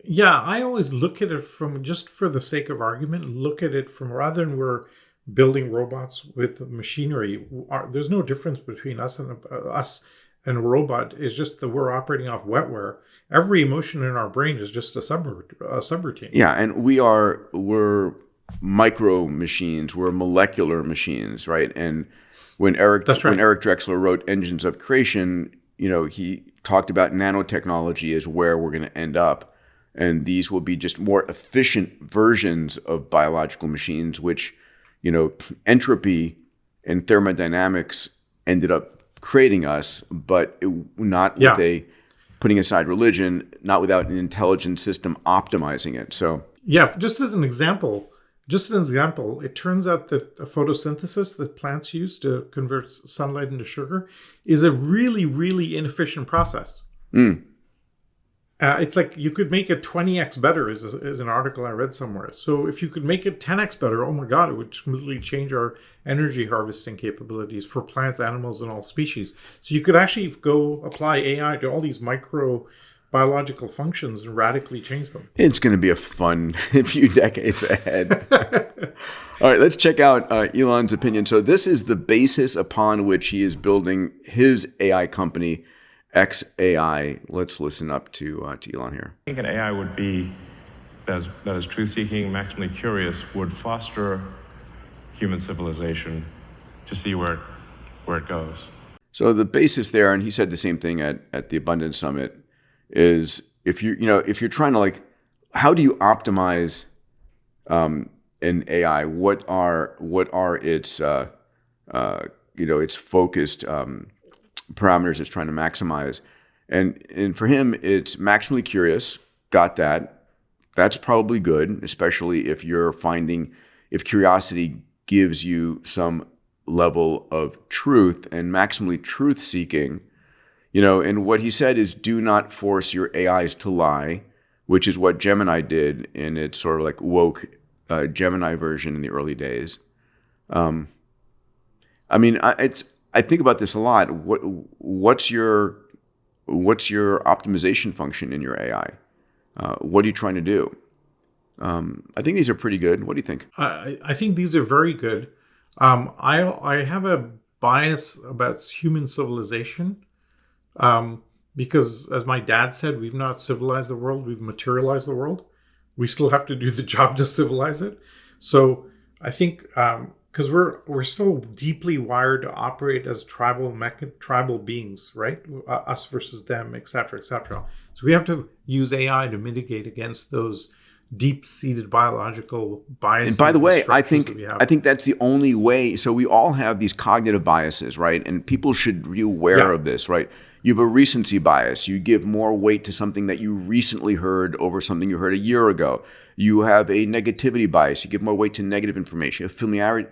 Yeah, I always look at it from, just for the sake of argument, look at it from, rather than we're building robots with machinery, there's no difference between us and a robot. It's just that we're operating off wetware. Every emotion in our brain is just a subroutine. Yeah, and we're micro machines. We're molecular machines, right? And when Eric Drexler wrote Engines of Creation, he talked about nanotechnology as where we're going to end up, and these will be just more efficient versions of biological machines, which entropy and thermodynamics ended up creating us, but not with putting aside religion, not without an intelligent system optimizing it. So just as an example, it turns out that photosynthesis that plants use to convert sunlight into sugar is a really, really inefficient process. It's like you could make it 20x better is an article I read somewhere. So if you could make it 10x better, oh my God, it would completely change our energy harvesting capabilities for plants, animals, and all species. So you could actually go apply AI to all these micro biological functions and radically change them. It's going to be a fun few decades ahead. All right, let's check out Elon's opinion. So this is the basis upon which he is building his AI company, XAI. Let's listen up to Elon here. I think an AI would be that is truth-seeking, maximally curious, would foster human civilization to see where it goes. So the basis there, and he said the same thing at the Abundance Summit, is if you're trying to how do you optimize an AI? What are its its focused parameters it's trying to maximize? And for him, it's maximally curious. Got that. That's probably good, especially if if curiosity gives you some level of truth, and maximally truth seeking. And what he said is, do not force your AIs to lie, which is what Gemini did in its sort of woke Gemini version in the early days. I think about this a lot. What's your optimization function in your AI? What are you trying to do? I think these are pretty good. What do you think? I think these are very good. I have a bias about human civilization. Because as my dad said, we've not civilized the world, we've materialized the world. We still have to do the job to civilize it. So I think because we're still deeply wired to operate as tribal beings, right? Us versus them, et cetera, et cetera. So we have to use AI to mitigate against those deep-seated biological biases. And by the way, I think that's the only way. So we all have these cognitive biases, right? And people should be aware of this, right? You have a recency bias. You give more weight to something that you recently heard over something you heard a year ago. You have a negativity bias. You give more weight to negative information. You have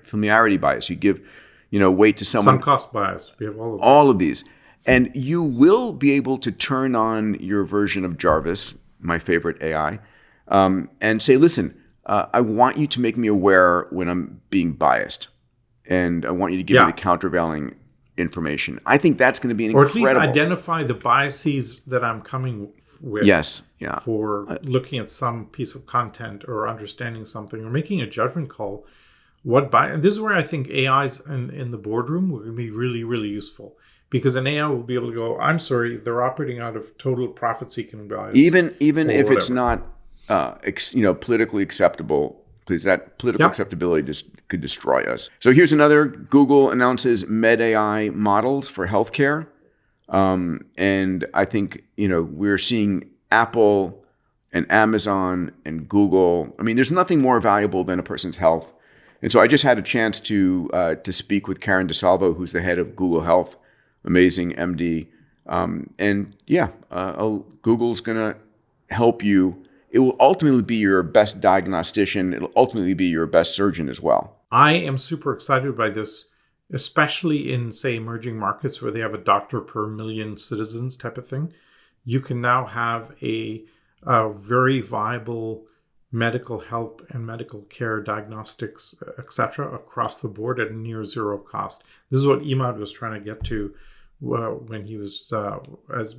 familiarity bias. You give, weight to someone. Sunk cost bias. We have all of these. And you will be able to turn on your version of Jarvis, my favorite AI, and say, listen, I want you to make me aware when I'm being biased. And I want you to give me the countervailing information. I think that's going to be an incredible... Or at least identify the biases that I'm coming with. Yes, yeah. For looking at some piece of content or understanding something or making a judgment call. And this is where I think AIs in the boardroom will be really, really useful. Because an AI will be able to go, I'm sorry, they're operating out of total profit-seeking bias. Even if it's not politically acceptable, because that political acceptability just could destroy us. So here's another. Google announces Med-AI models for healthcare. And I think, we're seeing Apple and Amazon and Google. I mean, there's nothing more valuable than a person's health. And so I just had a chance to speak with Karen DeSalvo, who's the head of Google Health, amazing MD. Google's going to help you. It will ultimately be your best diagnostician. It'll ultimately be your best surgeon as well. I am super excited by this, especially in, say, emerging markets where they have a doctor per million citizens type of thing. You can now have a very viable medical help and medical care, diagnostics, etc., across the board at near zero cost. This is what Emad was trying to get to when he was,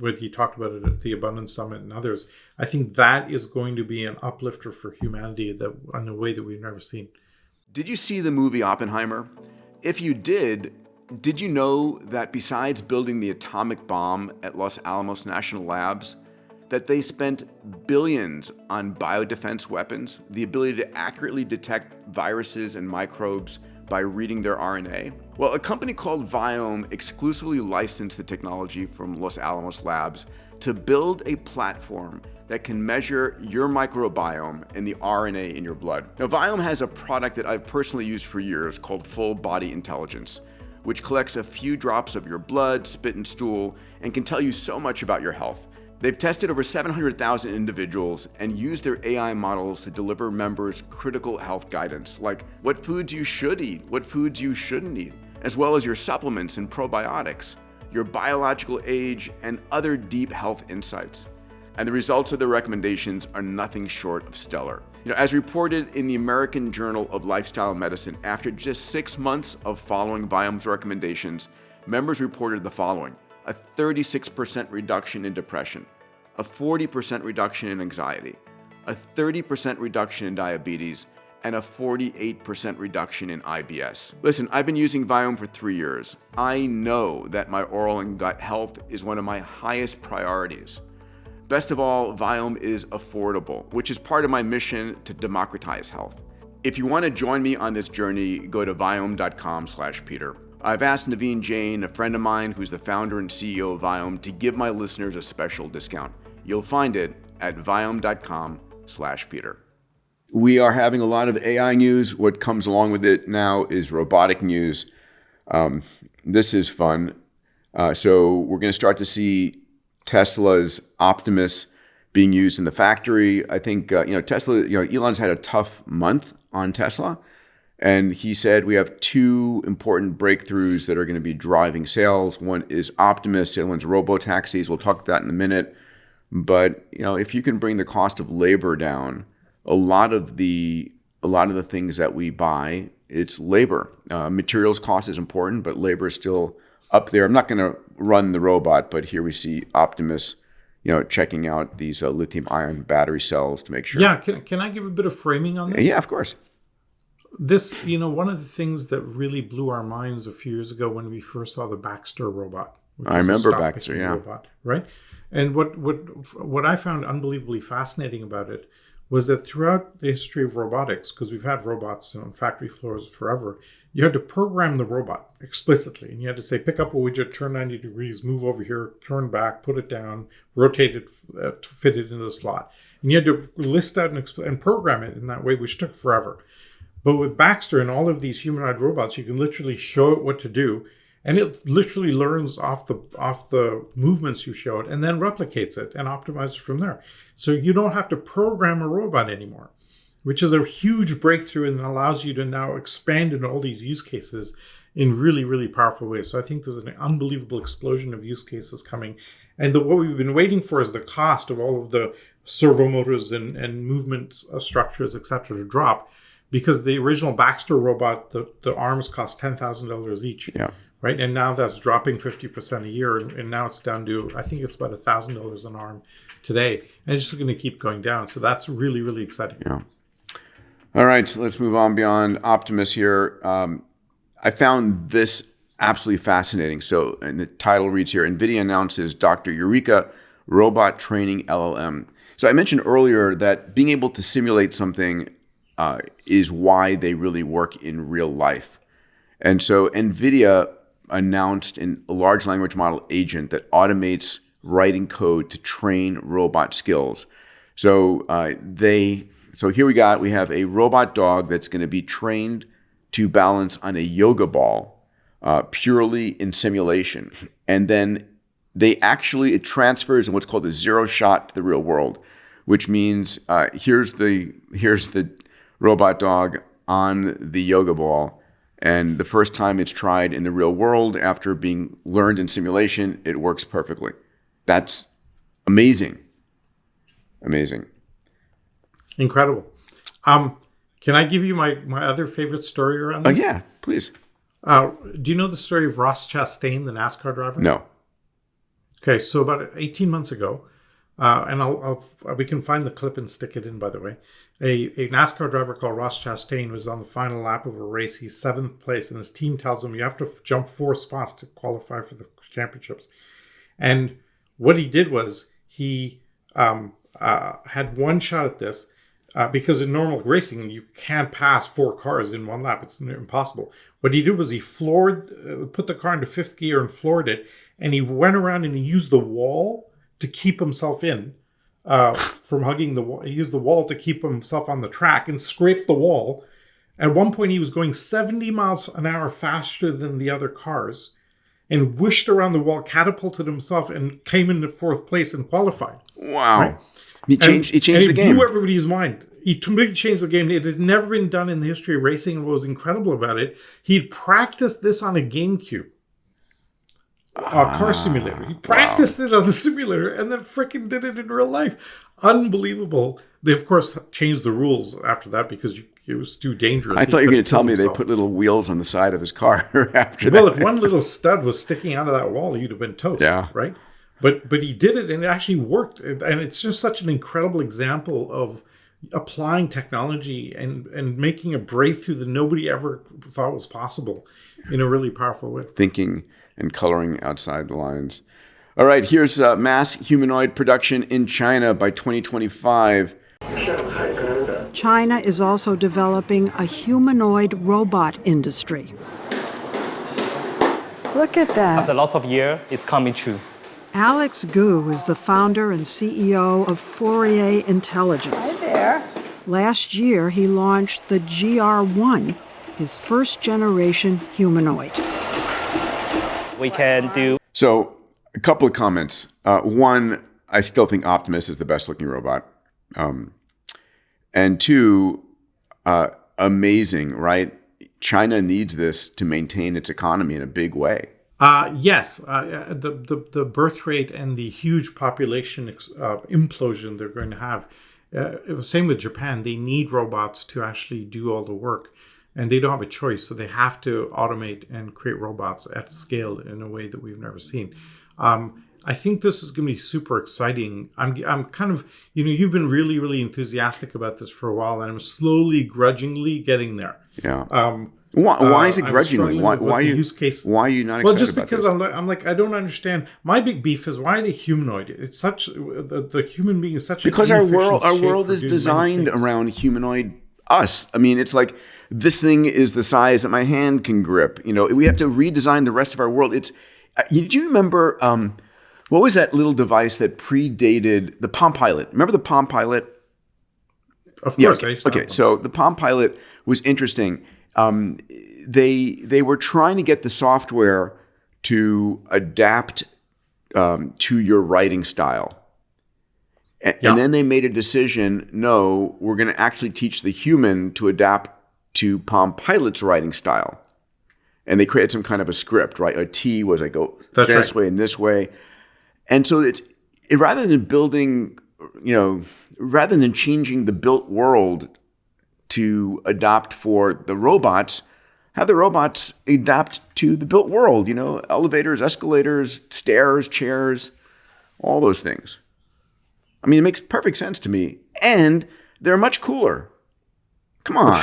when he talked about it at the Abundance Summit and others. I think that is going to be an uplifter for humanity in a way that we've never seen. Did you see the movie Oppenheimer? If you did you know that besides building the atomic bomb at Los Alamos National Labs, that they spent billions on biodefense weapons, the ability to accurately detect viruses and microbes by reading their RNA? Well, a company called Viome exclusively licensed the technology from Los Alamos Labs to build a platform that can measure your microbiome and the RNA in your blood. Now, Viome has a product that I've personally used for years called Full Body Intelligence, which collects a few drops of your blood, spit, and stool, and can tell you so much about your health. They've tested over 700,000 individuals and used their AI models to deliver members critical health guidance, like what foods you should eat, what foods you shouldn't eat, as well as your supplements and probiotics, your biological age, and other deep health insights. And the results of the recommendations are nothing short of stellar. As reported in the American Journal of Lifestyle Medicine, after just 6 months of following Viome's recommendations, members reported the following: a 36% reduction in depression, a 40% reduction in anxiety, a 30% reduction in diabetes, and a 48% reduction in IBS. Listen, I've been using Viome for 3 years. I know that my oral and gut health is one of my highest priorities. Best of all, Viome is affordable, which is part of my mission to democratize health. If you want to join me on this journey, go to viome.com/Peter. I've asked Naveen Jain, a friend of mine who's the founder and CEO of Viome, to give my listeners a special discount. You'll find it at viome.com/Peter. We are having a lot of AI news. What comes along with it now is robotic news. This is fun. So we're going to start to see Tesla's Optimus being used in the factory. I think, Tesla, Elon's had a tough month on Tesla. And he said we have 2 important breakthroughs that are going to be driving sales. One is Optimus, the other one's RoboTaxis. We'll talk about that in a minute. But if you can bring the cost of labor down, a lot of the things that we buy, it's labor. Materials cost is important, but labor is still up there. I'm not going to run the robot, but here we see Optimus, checking out these lithium-ion battery cells to make sure. Yeah, can I give a bit of framing on this? Yeah, of course. This, one of the things that really blew our minds a few years ago when we first saw the Baxter robot. I remember Baxter, yeah. Robot, right? And what I found unbelievably fascinating about it was that throughout the history of robotics, because we've had robots on factory floors forever, you had to program the robot explicitly. And you had to say, pick up a widget, turn 90 degrees, move over here, turn back, put it down, rotate it to fit it into the slot. And you had to list out and program it in that way, which took forever. But with Baxter and all of these humanoid robots, you can literally show it what to do, and it literally learns off the movements you show it, and then replicates it and optimizes from there. So you don't have to program a robot anymore, which is a huge breakthrough and allows you to now expand into all these use cases in really, really powerful ways. So I think there's an unbelievable explosion of use cases coming. And what we've been waiting for is the cost of all of the servo motors and movement structures, et cetera, to drop. Because the original Baxter robot, the arms cost $10,000 each. Yeah. Right. And now that's dropping 50% a year. And now it's down to, I think it's about $1,000 an arm today. And it's just going to keep going down. So that's really, really exciting. Yeah. All right. So let's move on beyond Optimus here. I found this absolutely fascinating. So, and the title reads here, NVIDIA announces Dr. Eureka Robot Training LLM. So I mentioned earlier that being able to simulate something is why they really work in real life. And so NVIDIA announced a large language model agent that automates writing code to train robot skills. So so here we have a robot dog that's going to be trained to balance on a yoga ball purely in simulation. And then it transfers in what's called a zero shot to the real world, which means here's the robot dog on the yoga ball. And the first time it's tried in the real world after being learned in simulation, it works perfectly. That's amazing. Amazing. Incredible. Can I give you my other favorite story around this? Oh, yeah, please. Do you know the story of Ross Chastain, the NASCAR driver? No. Okay, so about 18 months ago, and we can find the clip and stick it in, by the way. A NASCAR driver called Ross Chastain was on the final lap of a race. He's 7th place, and his team tells him you have to jump 4 spots to qualify for the championships. And what he did was he had one shot at this because in normal racing, you can't pass 4 cars in one lap. It's impossible. What he did was he put the car into 5th gear and floored it, and he went around and he used the wall to keep himself in from hugging the wall. He used the wall to keep himself on the track and scraped the wall. At one point, he was going 70 miles an hour faster than the other cars and whooshed around the wall, catapulted himself, and came into 4th place and qualified. Wow. Right? He changed the game. He blew everybody's mind. He completely changed the game. It had never been done in the history of racing. And what was incredible about it, he'd practiced this on a GameCube. Car simulator. He practiced it on the simulator and then freaking did it in real life. Unbelievable. They, of course, changed the rules after that because it was too dangerous. I thought you were going to tell me they put little wheels on the side of his car after that. Well, if one little stud was sticking out of that wall, you'd have been toast, right? But he did it and it actually worked. And it's just such an incredible example of applying technology and making a breakthrough that nobody ever thought was possible in a really powerful way. Thinking and coloring outside the lines. All right, here's mass humanoid production in China by 2025. China is also developing a humanoid robot industry. Look at that. After lots of years, it's coming true. Alex Gu is the founder and CEO of Fourier Intelligence. Hi there. Last year, he launched the GR1, his first-generation humanoid. We can do... So, a couple of comments. One, I still think Optimus is the best-looking robot. And two, amazing, right? China needs this to maintain its economy in a big way. Yes, the birth rate and the huge population implosion they're going to have. Same with Japan. They need robots to actually do all the work, and they don't have a choice. So they have to automate and create robots at scale in a way that we've never seen. I think this is going to be super exciting. I'm kind of, you've been really, really enthusiastic about this for a while, and I'm slowly, grudgingly getting there. Yeah. Why is it grudgingly? Why are you not excited Well, just because about I'm like, I don't understand. My big beef is why are they humanoid? It's such the human being is such because our world is designed around humanoid us. I mean, it's like this thing is the size that my hand can grip. We have to redesign the rest of our world. It's. Do you remember what was that little device that predated the Palm Pilot? Remember the Palm Pilot? Of course. Yeah, okay. So the Palm Pilot was interesting. They were trying to get the software to adapt to your writing style. And then they made a decision, no, we're going to actually teach the human to adapt to Palm Pilot's writing style. And they created some kind of a script, right? A T was like, go this way and this way. And so rather than building, rather than changing the built world to adapt for the robots, have the robots adapt to the built world, elevators, escalators, stairs, chairs, all those things. I mean, it makes perfect sense to me. And they're much cooler. Come on.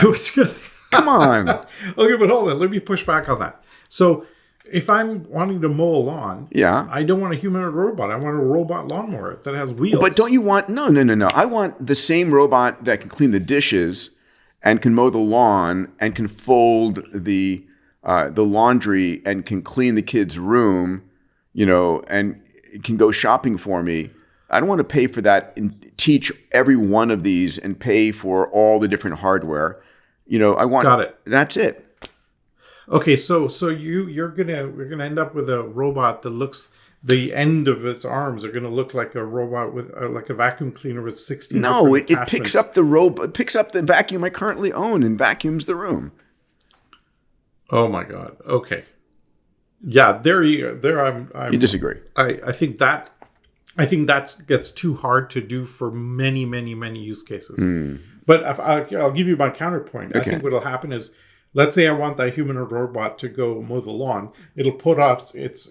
Come on. Okay, but hold on. Let me push back on that. So if I'm wanting to mow a lawn, I don't want a humanoid robot. I want a robot lawnmower that has wheels. But don't you want... No. I want the same robot that can clean the dishes and can mow the lawn and can fold the laundry and can clean the kid's room, and can go shopping for me. I don't want to pay for that and teach every one of these and pay for all the different hardware. I want... Got it. That's it. Okay, so we're gonna end up with a robot that looks... The end of its arms are going to look like a robot with like a vacuum cleaner with 60. No, it picks up the vacuum I currently own and vacuums the room. Oh my God. Okay. Yeah, there you disagree. I think that gets too hard to do for many, many, many use cases. But I'll give you my counterpoint. Okay. I think what'll happen is, let's say I want that humanoid robot to go mow the lawn. It'll put out its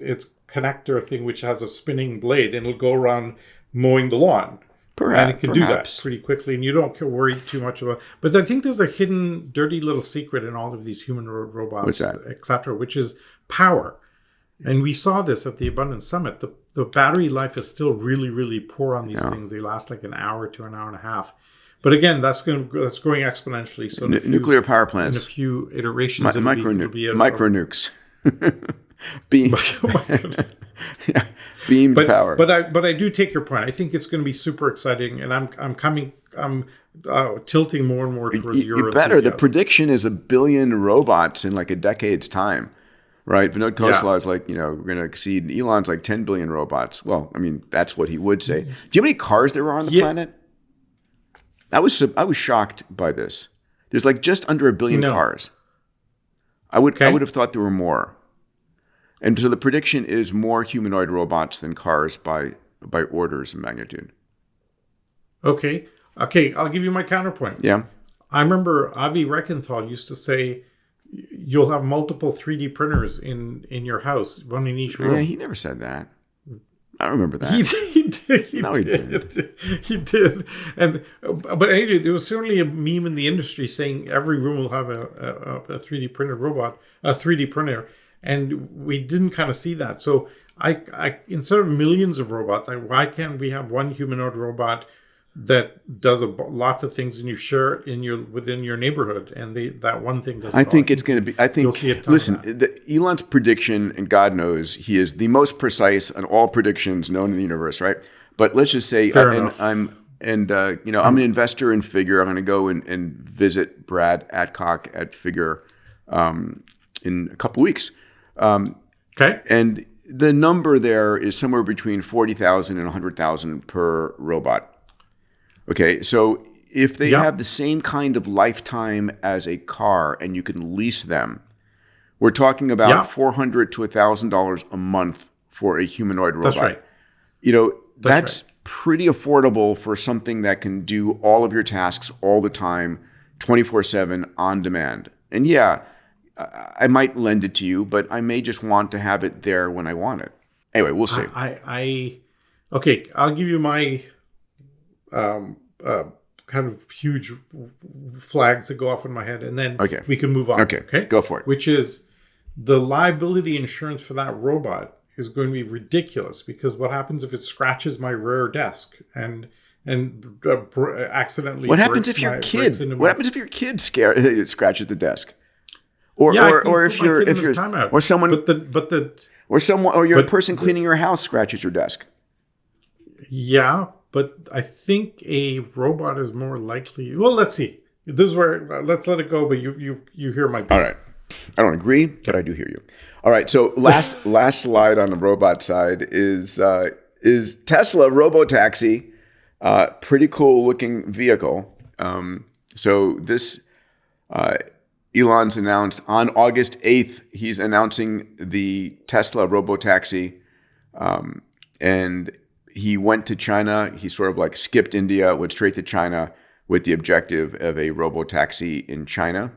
connector thing, which has a spinning blade, and it'll go around mowing the lawn. And it can do that pretty quickly, and you don't worry too much about it. But I think there's a hidden, dirty little secret in all of these humanoid robots, etc., which is power. And we saw this at the Abundance Summit. The battery life is still really, really poor on these things. They last like an hour to an hour and a half. But again, that's growing exponentially. So nuclear power plants. In a few iterations, micro nukes. Beam, beam power. But I do take your point. I think it's going to be super exciting, and I'm tilting more and more towards your. You better. The prediction is 1 billion robots in like a decade's time, right? Vinod Khosla is like, we're going to exceed Elon's like 10 billion robots. Well, I mean, that's what he would say. Do you know how many cars there are on the planet? I was shocked by this. There's like just under 1 billion cars. I would have thought there were more. And so the prediction is more humanoid robots than cars by orders of magnitude. Okay, I'll give you my counterpoint. Yeah. I remember Avi Rechenthal used to say you'll have multiple 3D printers in your house, one in each room. Yeah, he never said that. I don't remember that. He did. He did. But anyway, there was certainly a meme in the industry saying every room will have a 3D printed robot, a 3D printer. And we didn't kind of see that. So I instead of millions of robots, why can't we have one humanoid robot that does lots of things and you share it within your neighborhood, and that one thing does. I think it's going to be. I think. You'll see a ton listen, of that. Elon's prediction, and God knows he is the most precise on all predictions known in the universe, right? But let's just say, I'm an investor in Figure. I'm going to go and visit Brad Adcock at Figure in a couple weeks. Okay. And the number there is somewhere between 40,000 and 100,000 per robot. Okay, so if they have the same kind of lifetime as a car and you can lease them, we're talking about $400 to $1,000 a month for a humanoid robot. That's right. That's pretty affordable for something that can do all of your tasks all the time, 24/7 on demand. And I might lend it to you, but I may just want to have it there when I want it. Anyway, we'll see. Okay, I'll give you my kind of huge flags that go off in my head, and then we can move on. Okay, go for it. Which is the liability insurance for that robot is going to be ridiculous, because what happens if it scratches my rear desk and accidentally? What happens if your kid? What happens if your kid scratches the desk? Or if you're or someone or a person cleaning your house scratches your desk. Yeah, but I think a robot is more likely. Well, let's see. This is where let's let it go. But you hear my. All right, I don't agree, but I do hear you. All right, so last slide on the robot side is Tesla RoboTaxi Pretty cool looking vehicle. So this Elon's announced on August 8th, he's announcing the Tesla RoboTaxi. And he went to China. He sort of like skipped India, went straight to China with the objective of a RoboTaxi in China.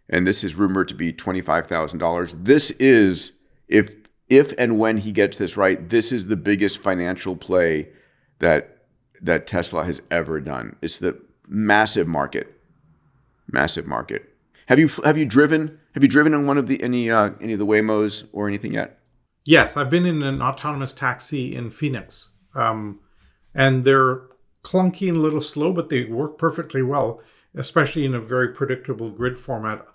And this is rumored to be $25,000. This is, if and when he gets this right, this is the biggest financial play that Tesla has ever done. It's the massive market. Have you driven in one of any of the Waymos or anything yet? Yes, I've been in an autonomous taxi in Phoenix, and they're clunky and a little slow, but they work perfectly well, especially in a very predictable grid format.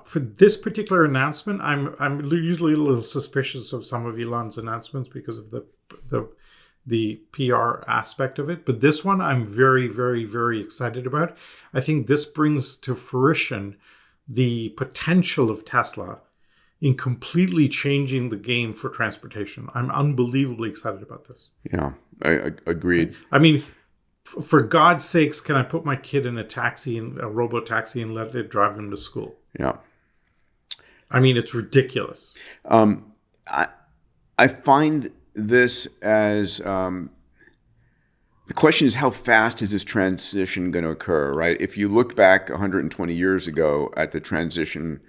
For this particular announcement, I'm usually a little suspicious of some of Elon's announcements because of the PR aspect of it. But this one, I'm very, very, very excited about. I think this brings to fruition the potential of Tesla in completely changing the game for transportation. I'm unbelievably excited about this. Yeah, I agreed. I mean, for God's sakes, can I put my kid in a taxi, a RoboTaxi, and let it drive him to school? Yeah. I mean, it's ridiculous. I find this as the question is, how fast is this transition going to occur, right? If you look back 120 years ago at the transition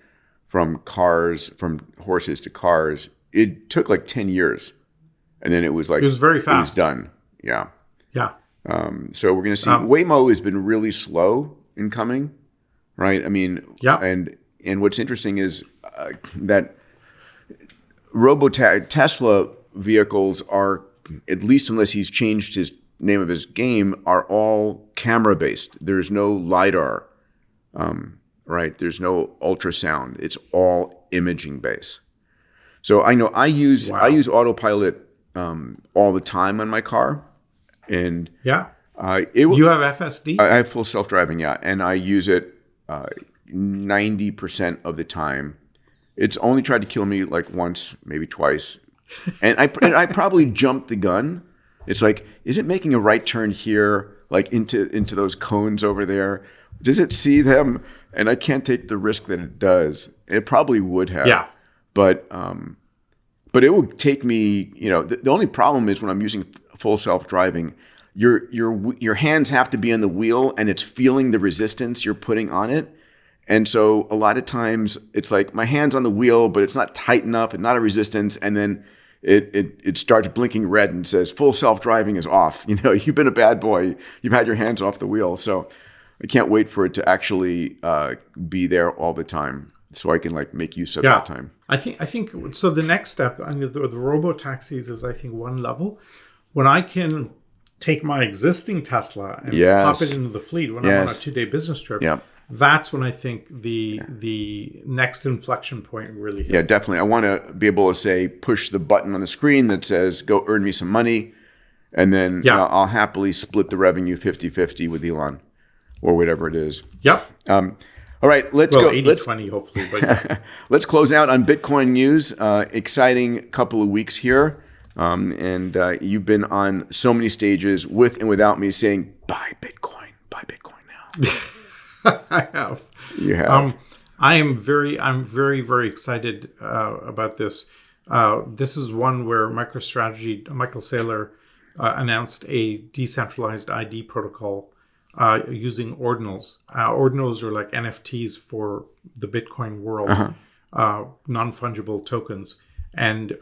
from horses to cars, it took like 10 years. And then it was very fast. It was done. Yeah. Yeah. So we're going to see. Waymo has been really slow in coming, right? I mean, yeah. And what's interesting is that Tesla vehicles are, at least unless he's changed his name of his game, are all camera based. There's no LiDAR, right? There's no ultrasound. It's all imaging based. So I know I use autopilot all the time on my car, and yeah, you have FSD. I have full self-driving, yeah, and I use it 90% of the time. It's only tried to kill me like once, maybe twice, and I probably jumped the gun. It's like, is it making a right turn here, like into those cones over there? Does it see them? And I can't take the risk that it does. It probably would have. Yeah. But it will take me, the only problem is when I'm using full self-driving, your hands have to be on the wheel and it's feeling the resistance you're putting on it. And so a lot of times it's like my hand's on the wheel, but it's not tight enough and not a resistance. And then it starts blinking red and says full self-driving is off. You've been a bad boy. You've had your hands off the wheel. So I can't wait for it to actually be there all the time, so I can make use of that time. I think so. The next step under the RoboTaxis is, I think, one level when I can take my existing Tesla and pop it into the fleet when I'm on a 2-day business trip. Yeah. That's when I think the next inflection point really hits. Yeah, definitely. I want to be able to push the button on the screen that says, go earn me some money. And then I'll happily split the revenue 50-50 with Elon or whatever it is. Yep. All right, let's go. 80-20 hopefully. But let's close out on Bitcoin news. Exciting couple of weeks here. And you've been on so many stages with and without me saying, buy Bitcoin now. I have. You have. I'm very, very excited about this. This is one where MicroStrategy, Michael Saylor, announced a decentralized ID protocol using ordinals. Ordinals are like NFTs for the Bitcoin world, non-fungible tokens. And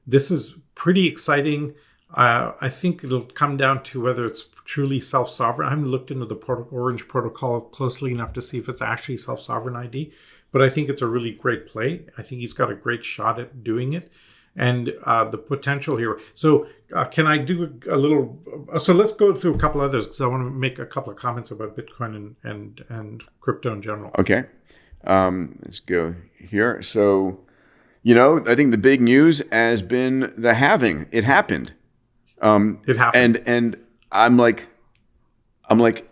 this is pretty exciting. I think it'll come down to whether it's truly self-sovereign. I haven't looked into the Orange protocol closely enough to see if it's actually self-sovereign ID, but I think it's a really great play. I think he's got a great shot at doing it, and the potential here. So can I do a little? So let's go through a couple others because I want to make a couple of comments about Bitcoin and crypto in general. Okay, let's go here. So, I think the big news has been the halving. It happened. It happened. And I'm like,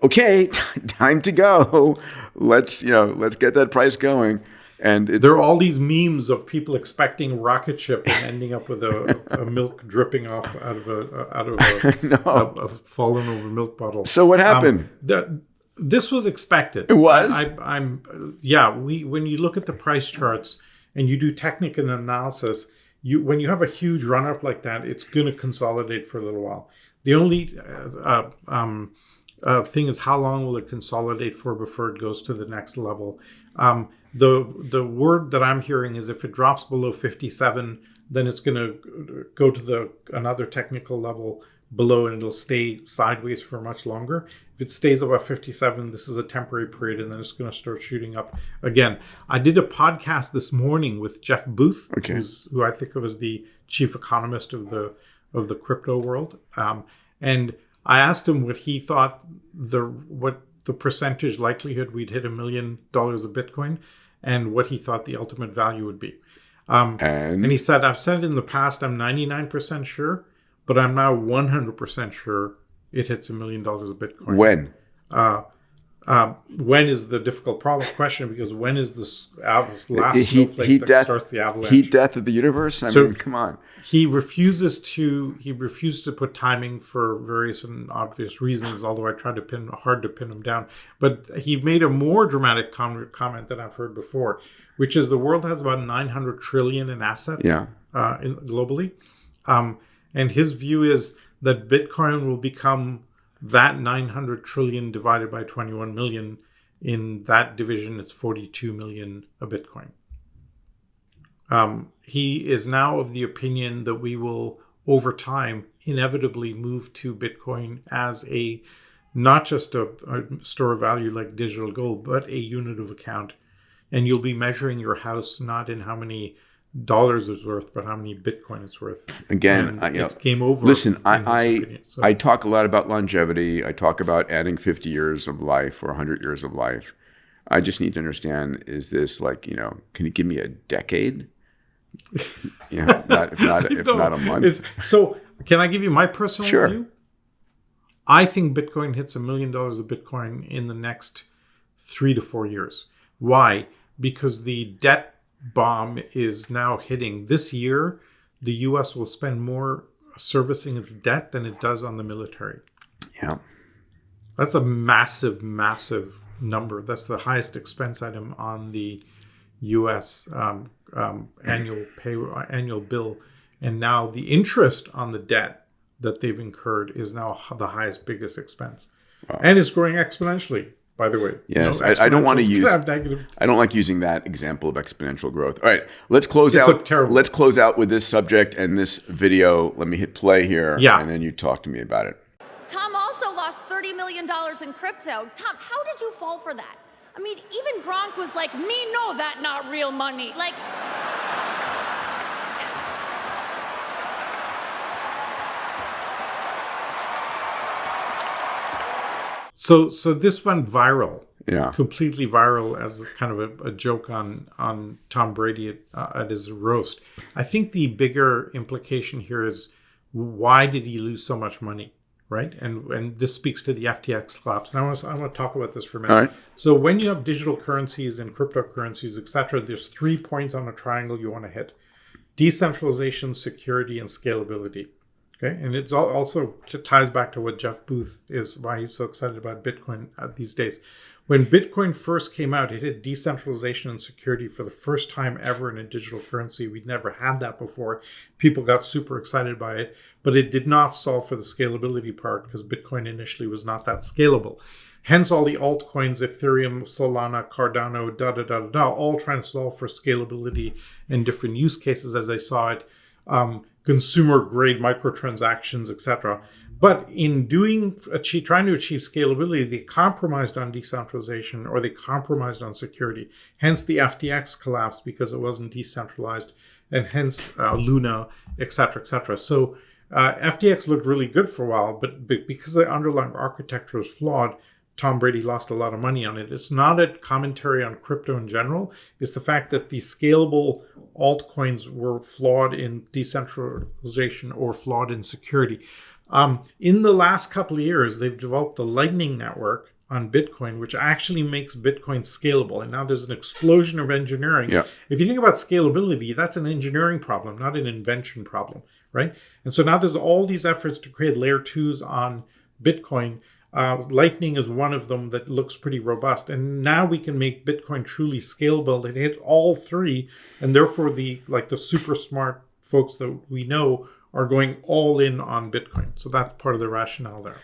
okay, time to go. Let's get that price going. And there are all these memes of people expecting rocket ship and ending up with a milk dripping off out of a fallen over milk bottle. So what happened? This was expected. It was. When you look at the price charts and you do technical analysis, when you have a huge run up like that, it's going to consolidate for a little while. The only thing is, how long will it consolidate for before it goes to the next level? The word that I'm hearing is if it drops below 57, then it's going to go to another technical level below, and it'll stay sideways for much longer. If it stays above 57, this is a temporary period, and then it's going to start shooting up again. I did a podcast this morning with Jeff Booth, who I think of as the chief economist of the crypto world, and I asked him what he thought what the percentage likelihood we'd hit $1 million of Bitcoin, and what he thought the ultimate value would be. And he said, I've said in the past, I'm 99% sure, but I'm now 100% sure it hits $1 million of Bitcoin. When? When is the difficult question? Because when is this last snowflake that starts the avalanche? Heat death of the universe? I mean, come on. He refuses to put timing for various and obvious reasons, although I tried hard to pin him down. But he made a more dramatic comment than I've heard before, which is the world has about 900 trillion in assets globally. And his view is that Bitcoin will become that 900 trillion divided by 21 million. In that division, it's 42 million a Bitcoin. He is now of the opinion that we will, over time, inevitably move to Bitcoin as not just a store of value like digital gold, but a unit of account. And you'll be measuring your house not in how many dollars it's worth, but how many Bitcoin it's worth. Again, it's game over. Listen, I talk a lot about longevity. I talk about adding 50 years of life or 100 years of life. I just need to understand: is this can you give me a decade? If not a month. So, can I give you my personal Sure. view? I think Bitcoin hits $1 million of Bitcoin in the next 3 to 4 years. Why? Because the debt bomb is now hitting. This year, the U.S. will spend more servicing its debt than it does on the military. Yeah. That's a massive, massive number. That's the highest expense item on the U.S. Annual bill. And now the interest on the debt that they've incurred is now the highest, biggest expense. Wow. And it's growing exponentially. By the way, yes, I don't want to use. I don't like using that example of exponential growth. All right, let's close out. Let's close out with this subject and this video. Let me hit play here, and then you talk to me about it. Tom also lost $30 million in crypto. Tom, how did you fall for that? I mean, even Gronk was like, "Me know that not real money." Like. So this went viral, yeah, completely viral as kind of a joke on Tom Brady at his roast. I think the bigger implication here is, why did he lose so much money, right? And this speaks to the FTX collapse. And I want to talk about this for a minute. All right. So when you have digital currencies and cryptocurrencies, etc., there's 3 points on a triangle you want to hit: decentralization, security, and scalability. Okay, and it also ties back to what Jeff Booth why he's so excited about Bitcoin these days. When Bitcoin first came out, it had decentralization and security for the first time ever in a digital currency. We'd never had that before. People got super excited by it, but it did not solve for the scalability part because Bitcoin initially was not that scalable. Hence all the altcoins, Ethereum, Solana, Cardano, all trying to solve for scalability and different use cases as they saw it. Consumer grade microtransactions, etc. But in trying to achieve scalability, they compromised on decentralization, or they compromised on security. Hence the FTX collapsed because it wasn't decentralized, and hence Luna, etc., etc. So FTX looked really good for a while, but because the underlying architecture was flawed, Tom Brady lost a lot of money on it. It's not a commentary on crypto in general. It's the fact that the scalable altcoins were flawed in decentralization or flawed in security. In the last couple of years, they've developed the Lightning Network, on Bitcoin, which actually makes Bitcoin scalable. And now there's an explosion of engineering. Yeah. If you think about scalability, that's an engineering problem, not an invention problem, right? And so now there's all these efforts to create layer 2s on Bitcoin. Lightning is one of them that looks pretty robust. And now we can make Bitcoin truly scalable and hit all three. And therefore the super smart folks that we know are going all in on Bitcoin. So that's part of the rationale there.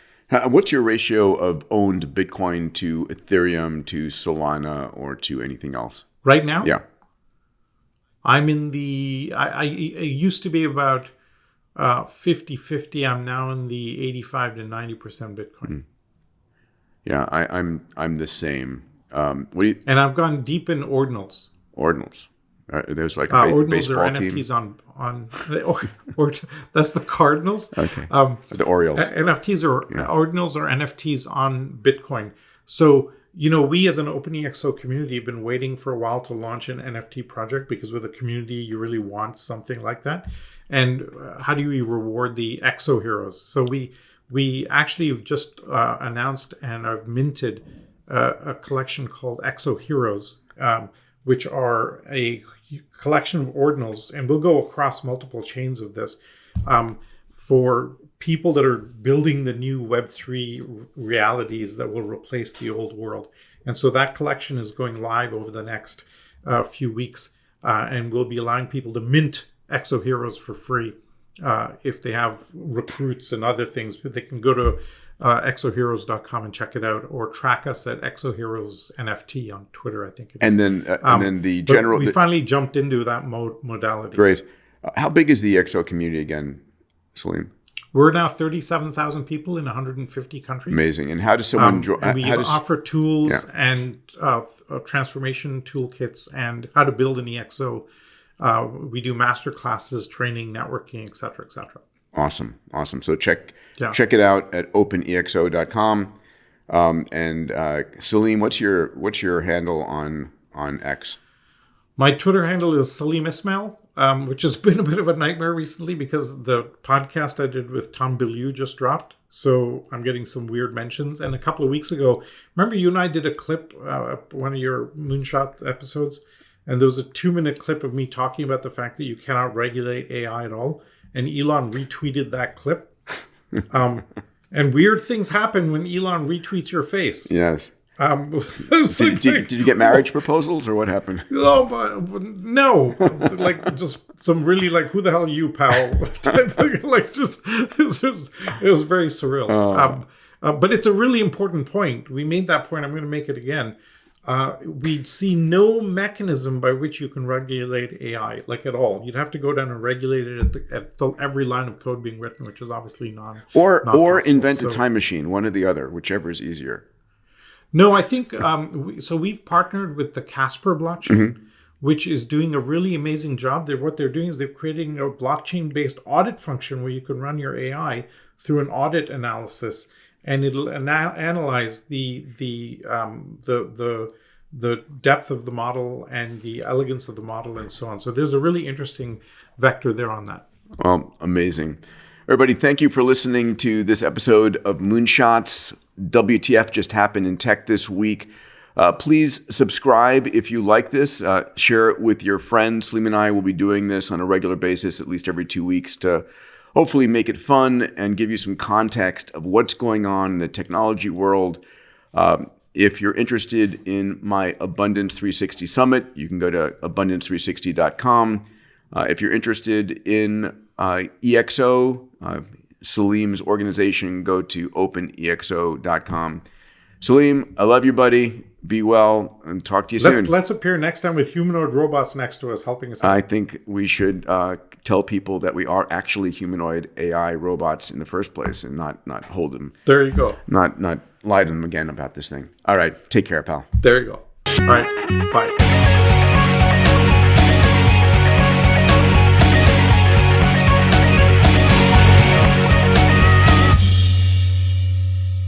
What's your ratio of owned Bitcoin to Ethereum, to Solana, or to anything else? Right now? Yeah. I'm in the, I used to be about 50-50. I'm now in the 85 to 90% Bitcoin. Yeah, I'm the same. And I've gone deep in ordinals. Ordinals. There's like a ordinals baseball are team. NFTs on or that's the Cardinals. Okay. The Orioles. NFTs are ordinals or NFTs on Bitcoin. So, we as an OpenExO community have been waiting for a while to launch an NFT project, because with a community, you really want something like that. And how do we reward the ExO heroes? So we actually have just announced and have minted a collection called ExO Heroes, which are a collection of ordinals, and we'll go across multiple chains of this, for people that are building the new Web3 realities that will replace the old world. And so that collection is going live over the next few weeks, and we'll be allowing people to mint ExO Heroes for free. If they have recruits and other things, but they can go to exoheroes.com and check it out, or track us at ExO Heroes NFT on Twitter, I think it is. And then the general... We finally jumped into that modality. Great. How big is the ExO community again, Salim? We're now 37,000 people in 150 countries. Amazing. And how does someone join? And we offer tools and transformation toolkits and how to build an EXO. We do master classes, training, networking, et cetera, et cetera. Awesome. So check it out at openexo.com. And Salim, what's your handle on X? My Twitter handle is Salim Ismail, which has been a bit of a nightmare recently because the podcast I did with Tom Bilyeu just dropped. So I'm getting some weird mentions. And a couple of weeks ago, remember you and I did a clip, one of your Moonshot episodes, and there was a 2-minute clip of me talking about the fact that you cannot regulate AI at all. And Elon retweeted that clip. And weird things happen when Elon retweets your face. Yes. Did you get marriage proposals, or what happened? No, like just some really like, who the hell are you, pal? Type thing. Like just it was very surreal. But it's a really important point. We made that point. I'm going to make it again. We see no mechanism by which you can regulate AI, like at all. You'd have to go down and regulate it at every line of code being written, which is obviously not possible. Invent a time machine, one or the other, whichever is easier. No, I think so. We've partnered with the Casper blockchain, which is doing a really amazing job. What they're doing is they're creating a blockchain-based audit function where you can run your AI through an audit analysis, and it'll analyze the depth of the model and the elegance of the model and so on. So there's a really interesting vector there on that. Well, amazing. Everybody, thank you for listening to this episode of Moonshots. WTF just happened in tech this week. Please subscribe if you like this. Share it with your friends. Salim and I will be doing this on a regular basis, at least every 2 weeks, to hopefully make it fun and give you some context of what's going on in the technology world. If you're interested in my Abundance 360 Summit, you can go to abundance360.com. If you're interested in EXO, Salim's organization, go to openexo.com. Salim, I love you, buddy. Be well, and talk to you soon. Let's appear next time with humanoid robots next to us helping us out. I think we should tell people that we are actually humanoid AI robots in the first place, and not hold them. There you go. Not lie to them again about this thing. All right, take care, pal. There you go. All right, bye.